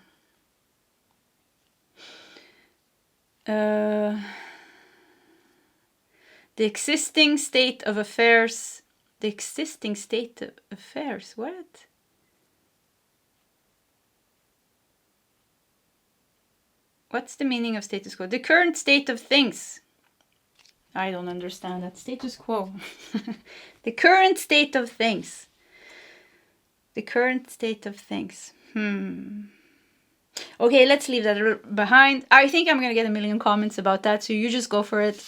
The existing state of affairs. The existing state of affairs. What? What's the meaning of status quo? The current state of things. I don't understand that. Status quo. The current state of things. The current state of things. Okay, let's leave that behind. I think I'm gonna get a million comments about that, so you just go for it.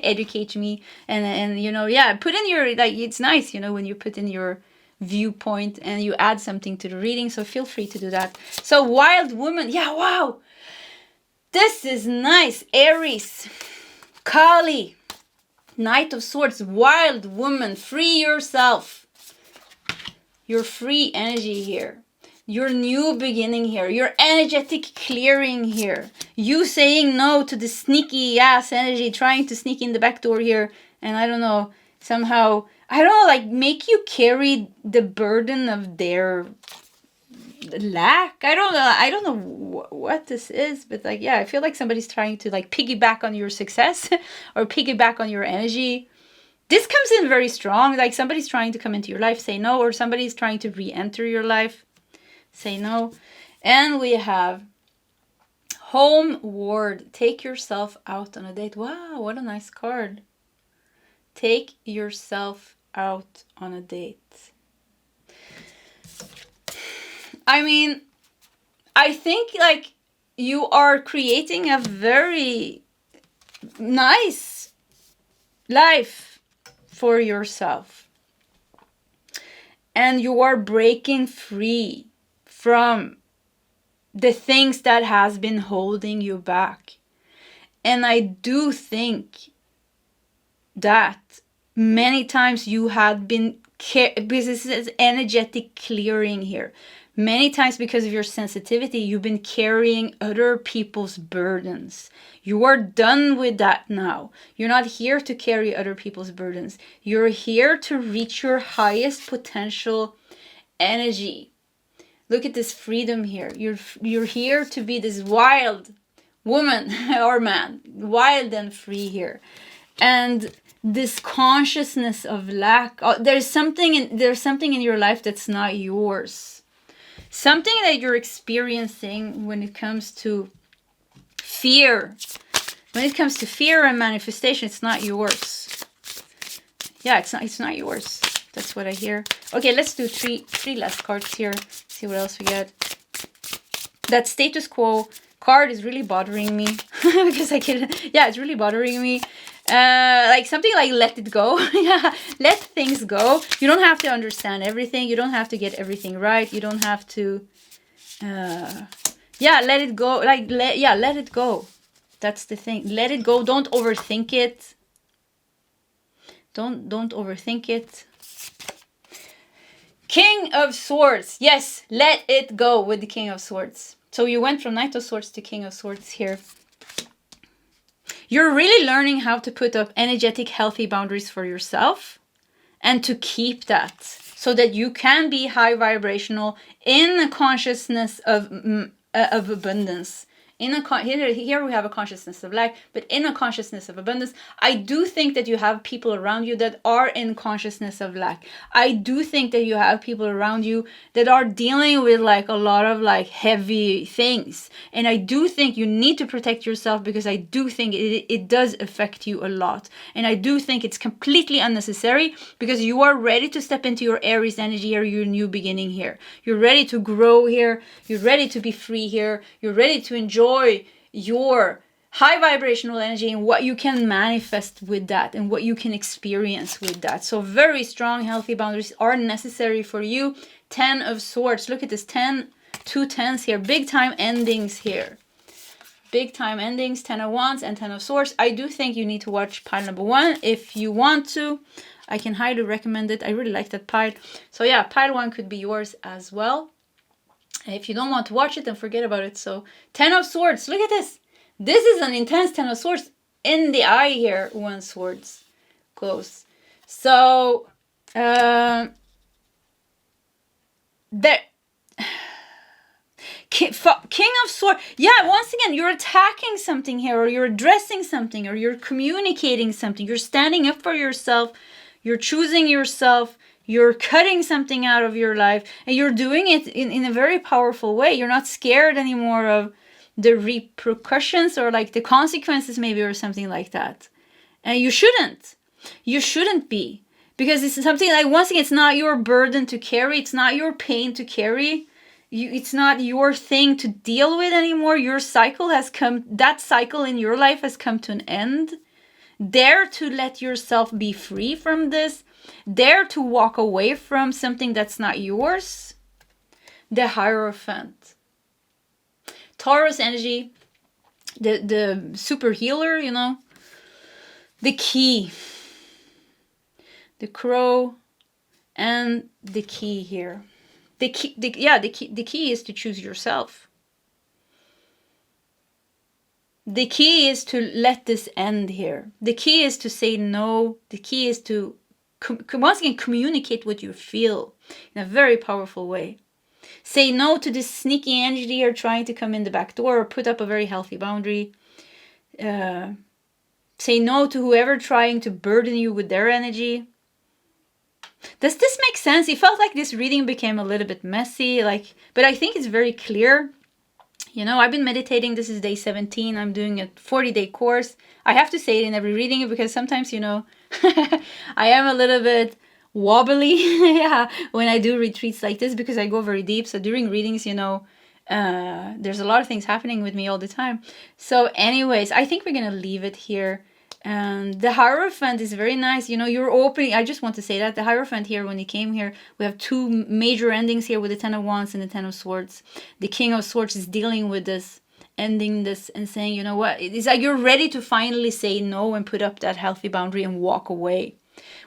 Educate me, and you know, yeah, put in your, like, it's nice, you know, when you put in your viewpoint and you add something to the reading, so feel free to do that. So wild woman, yeah, wow, this is nice. Aries, Kali, Knight of Swords, wild woman, free yourself. Your free energy here. Your new beginning here. Your energetic clearing here. You saying no to the sneaky ass energy trying to sneak in the back door here. And I don't know, somehow, I don't know, like make you carry the burden of their lack. I don't know what this is, but like, yeah, I feel like somebody's trying to like piggyback on your success or piggyback on your energy. This comes in very strong, like somebody's trying to come into your life, say no, or somebody's trying to re-enter your life, say no. And we have Homeward, take yourself out on a date. Wow, what a nice card. Take yourself out on a date. I mean, I think like you are creating a very nice life for yourself. And you are breaking free from the things that has been holding you back. And I do think that many times you had been, because this is energetic clearing here. Many times because of your sensitivity, you've been carrying other people's burdens. You are done with that now. You're not here to carry other people's burdens. You're here to reach your highest potential energy. Look at this freedom here. You're here to be this wild woman or man, wild and free here. And this consciousness of lack, there's something in your life that's not yours. Something that you're experiencing when it comes to fear. When it comes to fear and manifestation, it's not yours. Yeah, it's not yours. That's what I hear. Okay, let's do three last cards here. See what else we get. That status quo card is really bothering me because it's really bothering me. Like something like let it go. Yeah, let things go. You don't have to understand everything. You don't have to get everything right. You don't have to let it go. Like let it go. That's the thing. Let it go. Don't overthink it. Don't overthink it. King of Swords. Yes, let it go with the King of Swords. So you went from Knight of Swords to King of Swords here. You're really learning how to put up energetic, healthy boundaries for yourself and to keep that so that you can be high vibrational in a consciousness of abundance. Here we have a consciousness of lack, but in a consciousness of abundance. I do think that you have people around you that are in consciousness of lack. I do think that you have people around you that are dealing with like a lot of like heavy things. And I do think you need to protect yourself because I do think it does affect you a lot. And I do think it's completely unnecessary because you are ready to step into your Aries energy or your new beginning here. You're ready to grow here. You're ready to be free here. You're ready to enjoy your high vibrational energy and what you can manifest with that and what you can experience with that. So very strong, healthy boundaries are necessary for you. 10 of Swords. Look at this, 2 10s here. Big time endings here. big time endings, 10 of Wands and 10 of Swords. I do think you need to watch pile number 1 if you want to. I can highly recommend it. I really like that pile. So yeah, pile 1 could be yours as well. If you don't want to watch it, then forget about it. So 10 of Swords, look at this. This is an intense 10 of Swords in the eye here when Swords goes. So there. King of Swords. Yeah, once again, you're attacking something here, or you're addressing something, or you're communicating something. You're standing up for yourself. You're choosing yourself. You're cutting something out of your life. And you're doing it in a very powerful way. You're not scared anymore of the repercussions or like the consequences maybe or something like that. And you shouldn't. You shouldn't be. Because it's something like, once again, it's not your burden to carry. It's not your pain to carry. It's not your thing to deal with anymore. Your cycle has come, that cycle in your life has come to an end. Dare to let yourself be free from this. Dare to walk away from something that's not yours. The Hierophant. Taurus energy, the super healer, you know. The key. The crow and the key here. The key is to choose yourself. The key is to let this end here. The key is to say no. The key is to once again communicate what you feel in a very powerful way. Say no to this sneaky energy here trying to come in the back door, or put up a very healthy boundary. Say no to whoever trying to burden you with their energy. Does this make sense? It felt like this reading became a little bit messy, but I think it's very clear. You know, I've been meditating. This is day 17. I'm doing a 40-day course. I have to say it in every reading because sometimes, you know, I am a little bit wobbly yeah, when I do retreats like this because I go very deep. So during readings, you know, there's a lot of things happening with me all the time. So anyways, I think we're going to leave it here. And the Hierophant is very nice. You know, you're opening. I just want to say that the Hierophant here, when he came here, we have two major endings here with the 10 of Wands and the 10 of Swords. The King of Swords is dealing with this, ending this and saying, you know what? It's like you're ready to finally say no and put up that healthy boundary and walk away.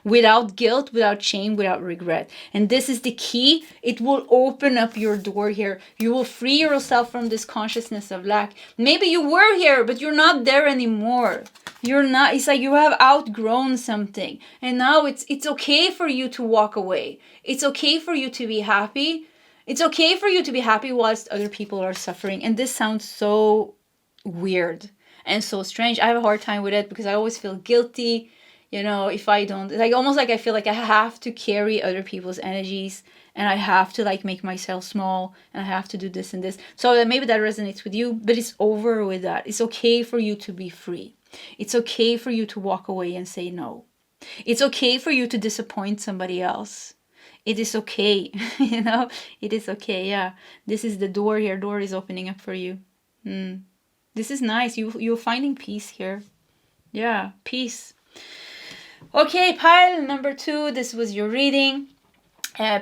Without guilt, without shame, without regret. And this is the key. It will open up your door here. You will free yourself from this consciousness of lack. Maybe you were here, but you're not there anymore. You're not, it's like you have outgrown something. And now it's okay for you to walk away. It's okay for you to be happy. It's okay for you to be happy whilst other people are suffering. And this sounds so weird and so strange. I have a hard time with it because I always feel guilty. You know, if I don't, like almost like I feel like I have to carry other people's energies and I have to like make myself small and I have to do this and this. So maybe that resonates with you, but it's over with that. It's okay for you to be free. It's okay for you to walk away and say no. It's okay for you to disappoint somebody else. It is okay, you know, it is okay. Yeah, this is the door here. Door is opening up for you. This is nice. You're finding peace here. Yeah, peace. Okay, pile number 2, this was your reading.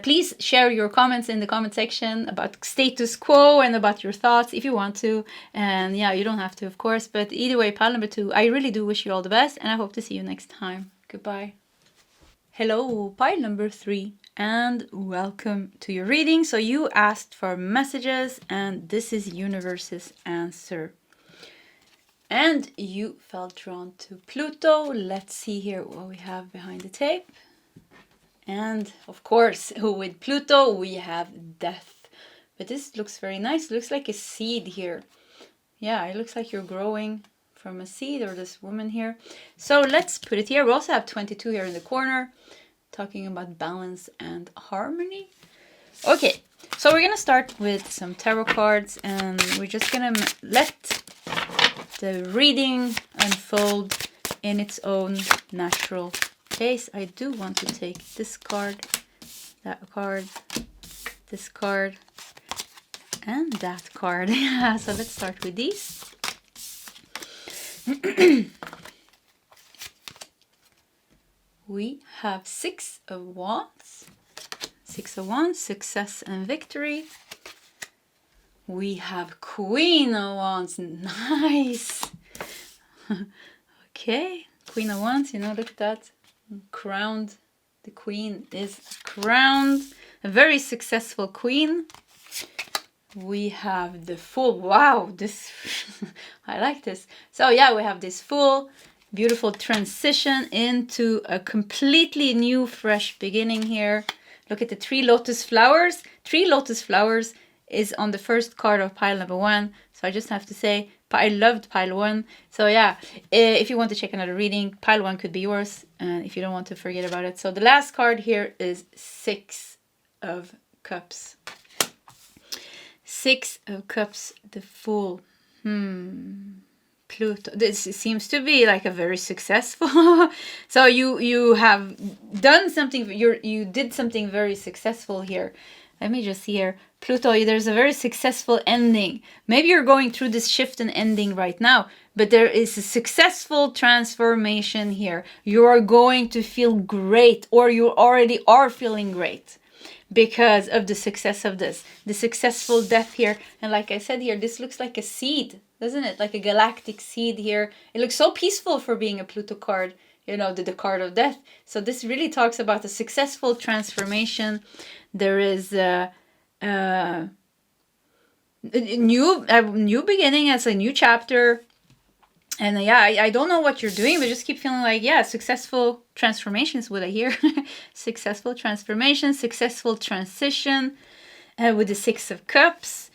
Please share your comments in the comment section about status quo and about your thoughts if you want to. And yeah, you don't have to, of course. But either way, pile number 2, I really do wish you all the best. And I hope to see you next time. Goodbye. Hello, pile number 3. And welcome to your reading. So you asked for messages and this is universe's answer. And you felt drawn to Pluto. Let's see here what we have behind the tape. And of course, with Pluto, we have death. But this looks very nice. It looks like a seed here. Yeah, it looks like you're growing from a seed, or this woman here. So let's put it here. We also have 22 here in the corner, talking about balance and harmony. Okay, so we're going to start with some tarot cards. And we're just going to let the reading unfold in its own natural pace. I do want to take this card, that card, this card, and that card. Yeah, so let's start with these. We have 6 of Wands. 6 of Wands, success and victory. We have Queen of Wands. Nice. Okay, Queen of Wands, you know, look at that. Crowned. The Queen is crowned. A very successful Queen. We have the Fool. Wow, this I like this. So yeah, we have this Fool. Beautiful transition into a completely new, fresh beginning here. Look at the 3 lotus flowers. 3 lotus flowers is on the first card of pile number 1. So I just have to say, I loved pile 1. So yeah, if you want to check another reading, pile 1 could be yours. And if you don't want to forget about it. So the last card here is 6 of Cups. 6 of Cups, the Fool. Pluto. This seems to be like a very successful. So you have done something. You did something very successful here. Let me just see here. Pluto, there's a very successful ending. Maybe you're going through this shift and ending right now, but there is a successful transformation here. You are going to feel great, or you already are feeling great because of the success of this. The successful death here. And like I said here, this looks like a seed, doesn't it? Like a galactic seed here. It looks so peaceful for being a Pluto card, you know, the card of death. So this really talks about a successful transformation. There is a new beginning. It's a new chapter. And yeah, I don't know what you're doing, but just keep feeling like, yeah, successful transformation is what I hear. Successful transformation, successful transition with the 6 of Cups.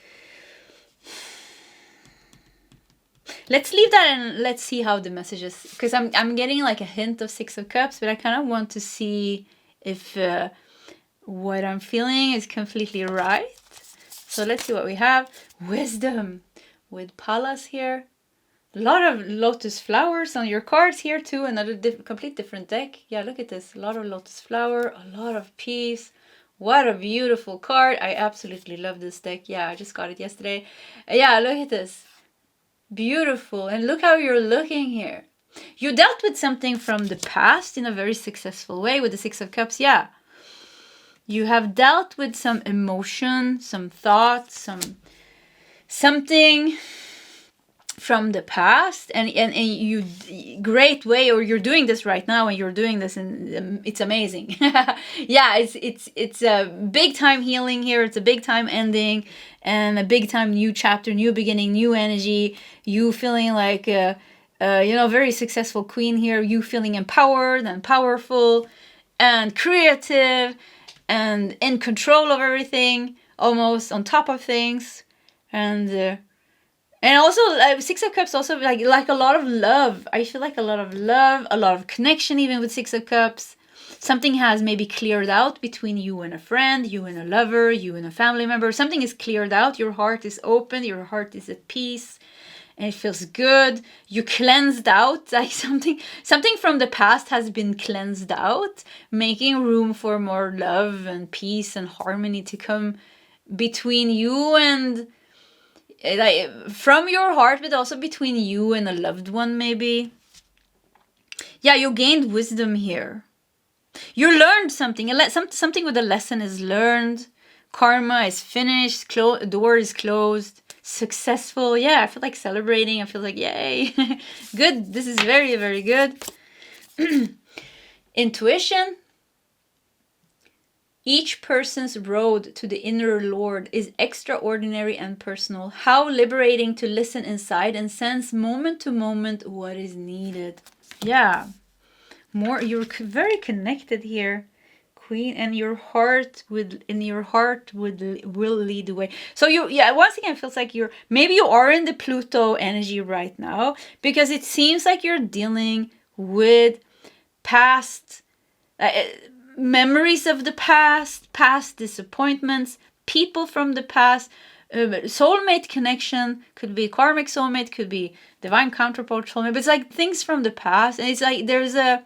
Let's leave that and let's see how the messages, because I'm getting like a hint of 6 of Cups, but I kind of want to see if what I'm feeling is completely right. So let's see what we have. Wisdom with Pallas here. A lot of lotus flowers on your cards here too. Another complete different deck. Yeah, look at this. A lot of lotus flower, a lot of peace. What a beautiful card. I absolutely love this deck. Yeah, I just got it yesterday. Yeah, look at this. Beautiful. And look how you're looking here. You dealt with something from the past in a very successful way with the 6 of Cups. Yeah. You have dealt with some emotion, some thoughts, something from the past, and you great way, or you're doing this right now, and you're doing this, and it's amazing. Yeah, it's a big time healing here. It's a big time ending, and a big time new chapter, new beginning, new energy. You feeling like you know, very successful Queen here. You feeling empowered and powerful and creative and in control of everything, almost on top of things. And also 6 of Cups also like a lot of love. I feel like a lot of love, a lot of connection even with 6 of Cups. Something has maybe cleared out between you and a friend, you and a lover, you and a family member. Something is cleared out. Your heart is open. Your heart is at peace. And it feels good. You cleansed out, like something from the past has been cleansed out, making room for more love and peace and harmony to come between you and, like, from your heart, but also between you and a loved one, maybe. Yeah, you gained wisdom here. You learned something. Something with a lesson is learned. Karma is finished. Door is closed. Successful. Yeah, I feel like celebrating. I feel like, yay. Good. This is very, very good. Intuition. Each person's road to the inner Lord is extraordinary and personal. How liberating to listen inside and sense moment to moment what is needed. Yeah. You're very connected here, Queen, and your heart will lead the way. So once again, it feels like maybe you are in the Pluto energy right now, because it seems like you're dealing with past memories of the past disappointments, people from the past, soulmate connection, could be karmic soulmate, could be divine counterpart soulmate, but it's like things from the past, and it's like there's a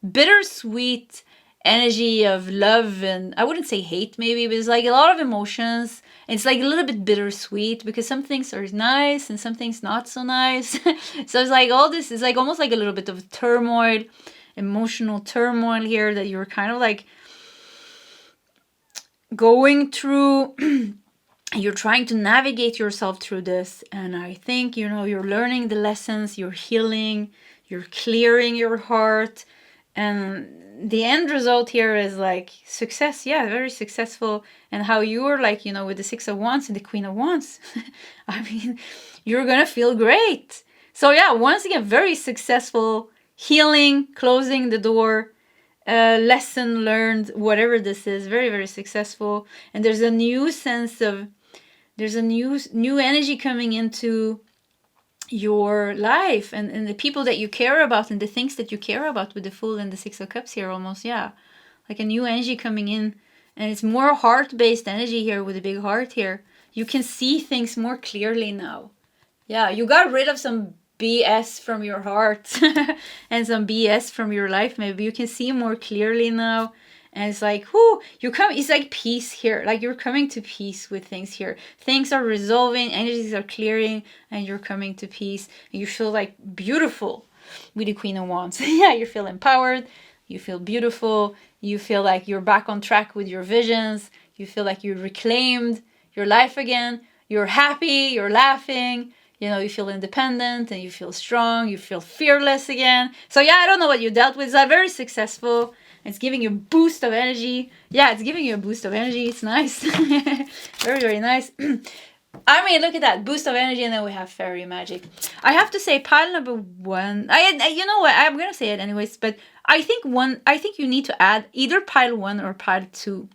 bittersweet energy of love, and I wouldn't say hate maybe, but it's like a lot of emotions. It's like a little bit bittersweet, because some things are nice and some things not so nice. So it's like all this is like almost like a little bit of turmoil, emotional turmoil here that you're kind of like going through. you're trying to navigate yourself through this. And I think, you know, you're learning the lessons, you're healing, you're clearing your heart. And the end result here is like success. Yeah, very successful. And how you were like, you know, with the Six of Wands and the Queen of Wands. I mean, you're going to feel great. So yeah, once again, very successful, healing, closing the door, lesson learned, whatever this is, very, very successful. And there's a new sense of, there's a new energy coming into your life and the people that you care about and the things that you care about with the Fool and the Six of Cups here almost, yeah. Like a new energy coming in. And it's more heart-based energy here with a big heart here. You can see things more clearly now. Yeah, you got rid of some BS from your heart and some BS from your life. Maybe you can see more clearly now. And it's like, whoo, it's like peace here. Like you're coming to peace with things here. Things are resolving, energies are clearing, and you're coming to peace. And you feel like beautiful with the Queen of Wands. Yeah, you feel empowered. You feel beautiful. You feel like you're back on track with your visions. You feel like you reclaimed your life again. You're happy. You're laughing. You know, you feel independent and you feel strong. You feel fearless again. So yeah, I don't know what you dealt with. It's very successful. It's giving you a boost of energy. Yeah, it's giving you a boost of energy. It's nice. Very, very nice. I mean, look at that. Boost of energy, and then we have fairy magic. I have to say, pile number one. You know what? I'm going to say it anyways, but I think you need to add either pile 1 or pile 2.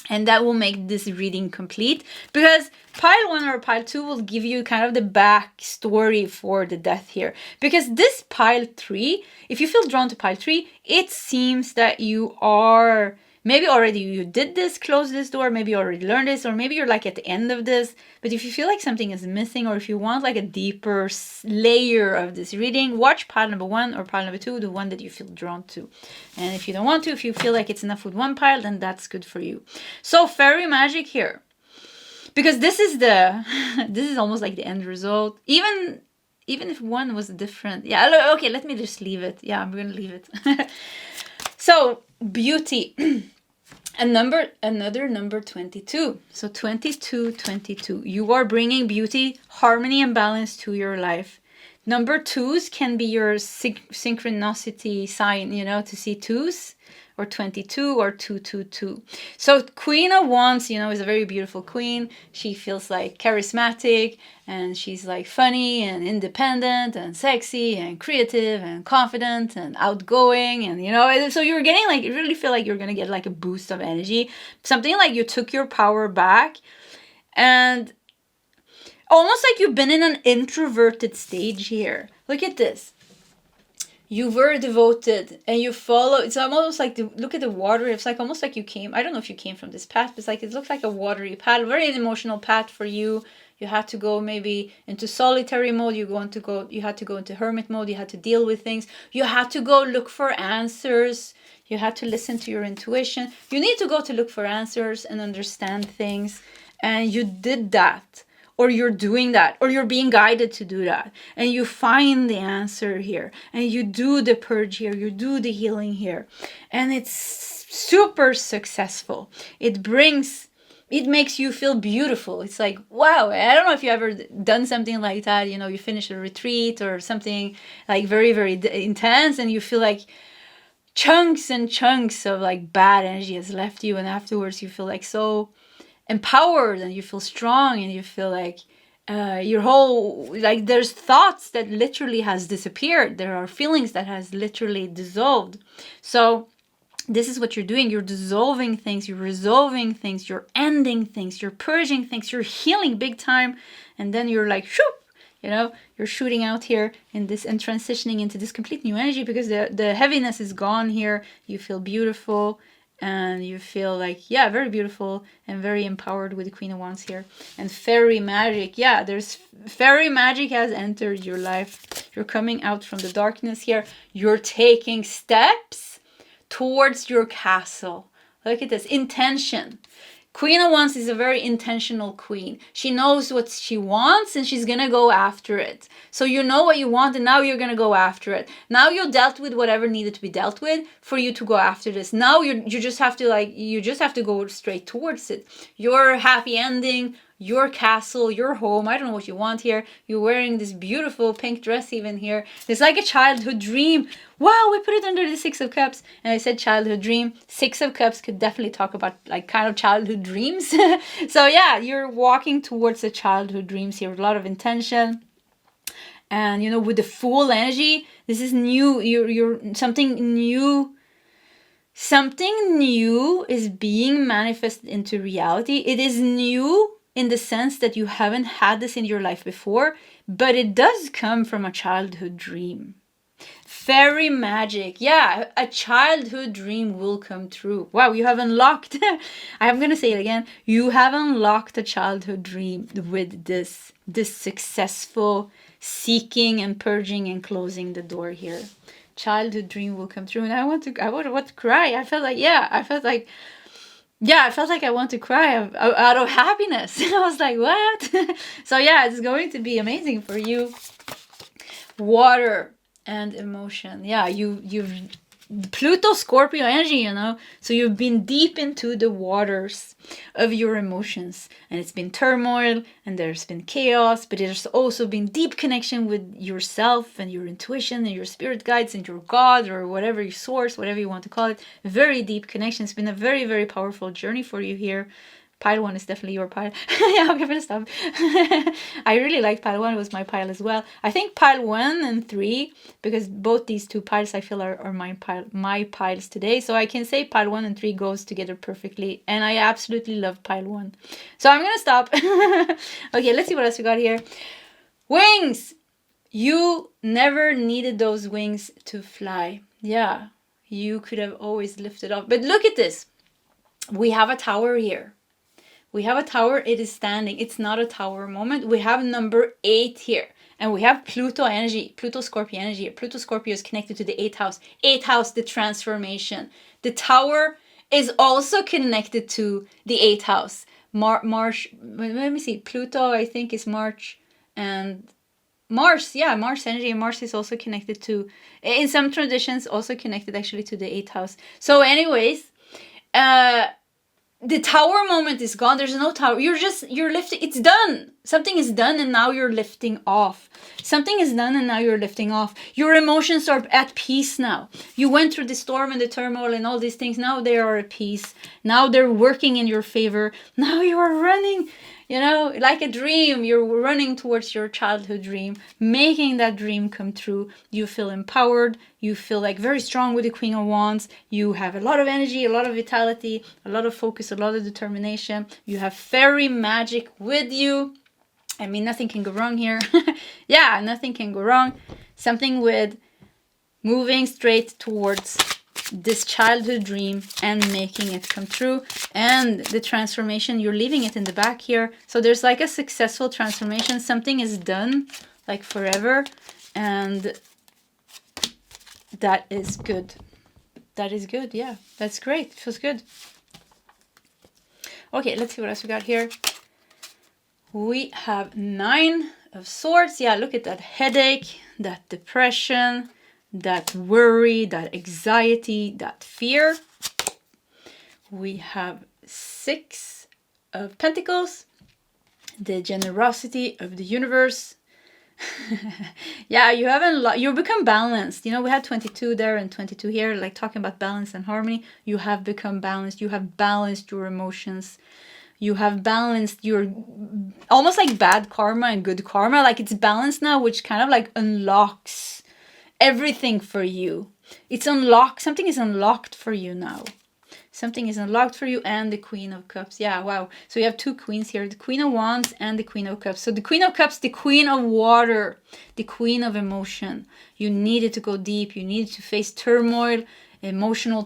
And that will make this reading complete, because pile 1 or pile 2 will give you kind of the backstory for the death here. Because this pile 3, if you feel drawn to pile 3, it seems that you are, maybe already you did this, close this door, maybe you already learned this, or maybe you're like at the end of this. But if you feel like something is missing, or if you want like a deeper layer of this reading, watch pile number 1 or pile number 2, the one that you feel drawn to. And if you don't want to, if you feel like it's enough with one pile, then that's good for you. So fairy magic here, because this is this is almost like the end result. Even if one was different, yeah. Okay, let me just leave it. Yeah, I'm gonna leave it. So beauty. Another number 22. So 22. You are bringing beauty, harmony, and balance to your life. Number 2s can be your synchronicity sign, you know, to see 2s, or 22 or 222. So Queen of Wands, you know, is a very beautiful queen. She feels like charismatic, and she's like funny and independent and sexy and creative and confident and outgoing, and you know, so you're getting like, you really feel like you're gonna get like a boost of energy, something like you took your power back, and almost like you've been in an introverted stage here. Look at this. You were devoted and you follow. It's almost like, look at the water. It's like almost like you came. I don't know if you came from this path, but it's like, it looks like a watery path, very emotional path for you. You had to go maybe into solitary mode. You had to go into hermit mode. You had to deal with things. You had to go look for answers. You had to listen to your intuition. You need to go to look for answers and understand things. And you did that. Or you're doing that, or you're being guided to do that, and you find the answer here, and you do the purge here, you do the healing here, and it's super successful. It makes you feel beautiful. It's like, wow. I don't know if you ever done something like that, you know, you finish a retreat or something like very, very intense, and you feel like chunks and chunks of like bad energy has left you, and afterwards you feel like so empowered, and you feel strong, and you feel like your whole, like, there's thoughts that literally has disappeared. There are feelings that has literally dissolved. So this is what you're doing. You're dissolving things, you're resolving things, you're ending things, you're purging things, you're healing big time, and then you're like, shoop, you know, you're shooting out here in this and transitioning into this complete new energy, because the heaviness is gone here. You feel beautiful. And you feel like, yeah, very beautiful and very empowered with the Queen of Wands here. And fairy magic. Yeah, there's fairy magic has entered your life. You're coming out from the darkness here. You're taking steps towards your castle. Look at this. Intention. Queen of Wands is a very intentional queen. She knows what she wants, and she's gonna go after it. So you know what you want, and now you're gonna go after it. Now you dealt with whatever needed to be dealt with for you to go after this. Now you just have to go straight towards it. Your happy ending, your castle, your home. I don't know what you want here. You're wearing this beautiful pink dress even here. It's like a childhood dream. Wow, we put it under the Six of Cups. And I said childhood dream. Six of Cups could definitely talk about like kind of childhood dreams. So yeah, you're walking towards the childhood dreams here with a lot of intention. And, you know, with the Fool energy, this is new. You're something new. Something new is being manifested into reality. It is new in the sense that you haven't had this in your life before, but it does come from a childhood dream. Fairy magic. Yeah, a childhood dream will come true. Wow, you have unlocked. I'm going to say it again. You have unlocked a childhood dream with this successful seeking and purging and closing the door here. Childhood dream will come true. And I want to cry. I felt like I want to cry out of happiness. I was like, what? So yeah, it's going to be amazing for you. Water and emotion. Yeah, you've Pluto Scorpio energy, you know. So you've been deep into the waters of your emotions, and it's been turmoil and there's been chaos, but there's also been deep connection with yourself and your intuition and your spirit guides and your God or whatever your source, whatever you want to call it. Very deep connection. It's been a very, very powerful journey for you here. Pile 1 is definitely your pile. Yeah, I'm gonna stop. I really liked pile 1. It was my pile as well. I think pile 1 and 3, because both these two piles I feel are my piles today. So I can say pile 1 and 3 goes together perfectly. And I absolutely love pile 1. So I'm gonna stop. Okay, let's see what else we got here. Wings! You never needed those wings to fly. Yeah, you could have always lifted off. But look at this. We have a tower here. We have a tower, it is standing. It's not a tower moment. We have number 8 here. And we have Pluto energy, Pluto Scorpio energy. Pluto Scorpio is connected to the 8th house. 8th house, the transformation. The tower is also connected to the 8th house. March, let me see. Pluto, I think, is March. And Mars, yeah, Mars energy. And Mars is also connected to, in some traditions, also connected actually to the 8th house. So anyways, the tower moment is gone. There's no tower. You're lifting. It's done. Something is done and now you're lifting off. Something is done and now you're lifting off. Your emotions are at peace now. You went through the storm and the turmoil and all these things. Now they are at peace. Now they're working in your favor. Now you are running, you know, like a dream. You're running towards your childhood dream, making that dream come true. You feel empowered. You feel like very strong with the Queen of Wands. You have a lot of energy, a lot of vitality, a lot of focus, a lot of determination. You have fairy magic with you. I mean, nothing can go wrong here. Yeah, nothing can go wrong. Something with moving straight towards this childhood dream and making it come true. And the transformation, you're leaving it in the back here. So there's like a successful transformation. Something is done, like forever. And that is good. That is good, yeah. That's great. It feels good. Okay, let's see what else we got here. We have 9 of Swords. Yeah, look at that headache, that depression, that worry, that anxiety, that fear. We have 6 of Pentacles, the generosity of the universe. Yeah, you become balanced. You know, we had 22 there and 22 here, like talking about balance and harmony. You have become balanced. You have balanced your emotions. You have balanced your almost like bad karma and good karma. Like it's balanced now, which kind of like unlocks everything for you. It's unlocked. Something is unlocked for you now. Something is unlocked for you, and the Queen of Cups. Yeah, wow. So we have 2 queens here. The Queen of Wands and the Queen of Cups. So the Queen of Cups, the Queen of Water, the Queen of Emotion. You needed to go deep. You needed to face turmoil, emotional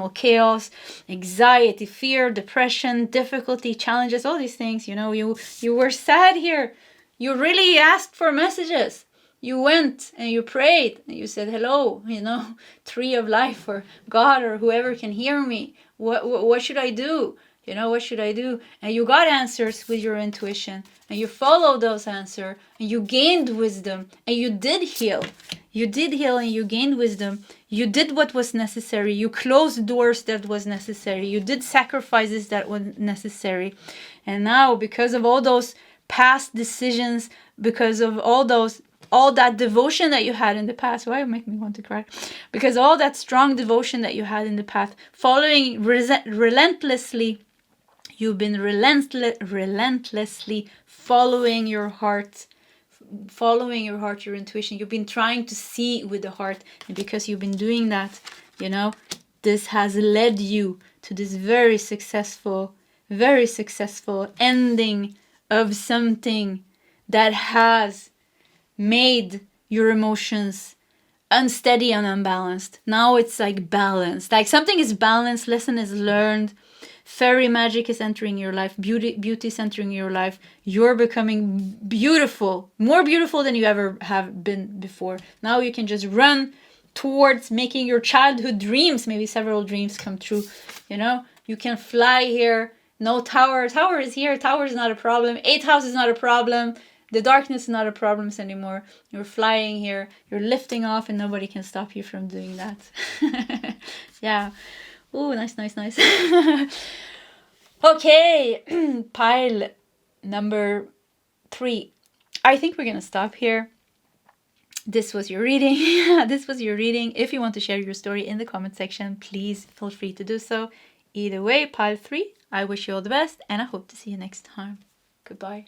chaos, anxiety, fear, depression, difficulty, challenges, all these things. You know, you were sad here. You really asked for messages. You went and you prayed and you said, hello, you know, tree of life or God or whoever can hear me. What should I do? You know, what should I do? And you got answers with your intuition and you followed those answers and you gained wisdom and you did heal. You did heal and you gained wisdom. You did what was necessary. You closed doors that was necessary. You did sacrifices that were necessary. And now, because of all those past decisions, because of all that devotion that you had in the past, why make me want to cry? Because all that strong devotion that you had in the past, following relentlessly, you've been relentlessly following your heart, your intuition. You've been trying to see with the heart, and because you've been doing that, you know, this has led you to this very successful ending of something that has made your emotions unsteady and unbalanced. Now it's like balanced. Like something is balanced, lesson is learned, fairy magic is entering your life, beauty is entering your life. You're becoming beautiful, more beautiful than you ever have been before. Now you can just run towards making your childhood dreams, maybe several dreams, come true. You know, you can fly here. No tower. Tower is here. Tower is not a problem. 8th house is not a problem. The darkness is not a problem anymore. You're flying here. You're lifting off, and nobody can stop you from doing that. Yeah. Ooh, nice. Okay. Pile number 3. I think we're going to stop here. This was your reading. If you want to share your story in the comment section, please feel free to do so. Either way, pile 3, I wish you all the best, and I hope to see you next time. Goodbye.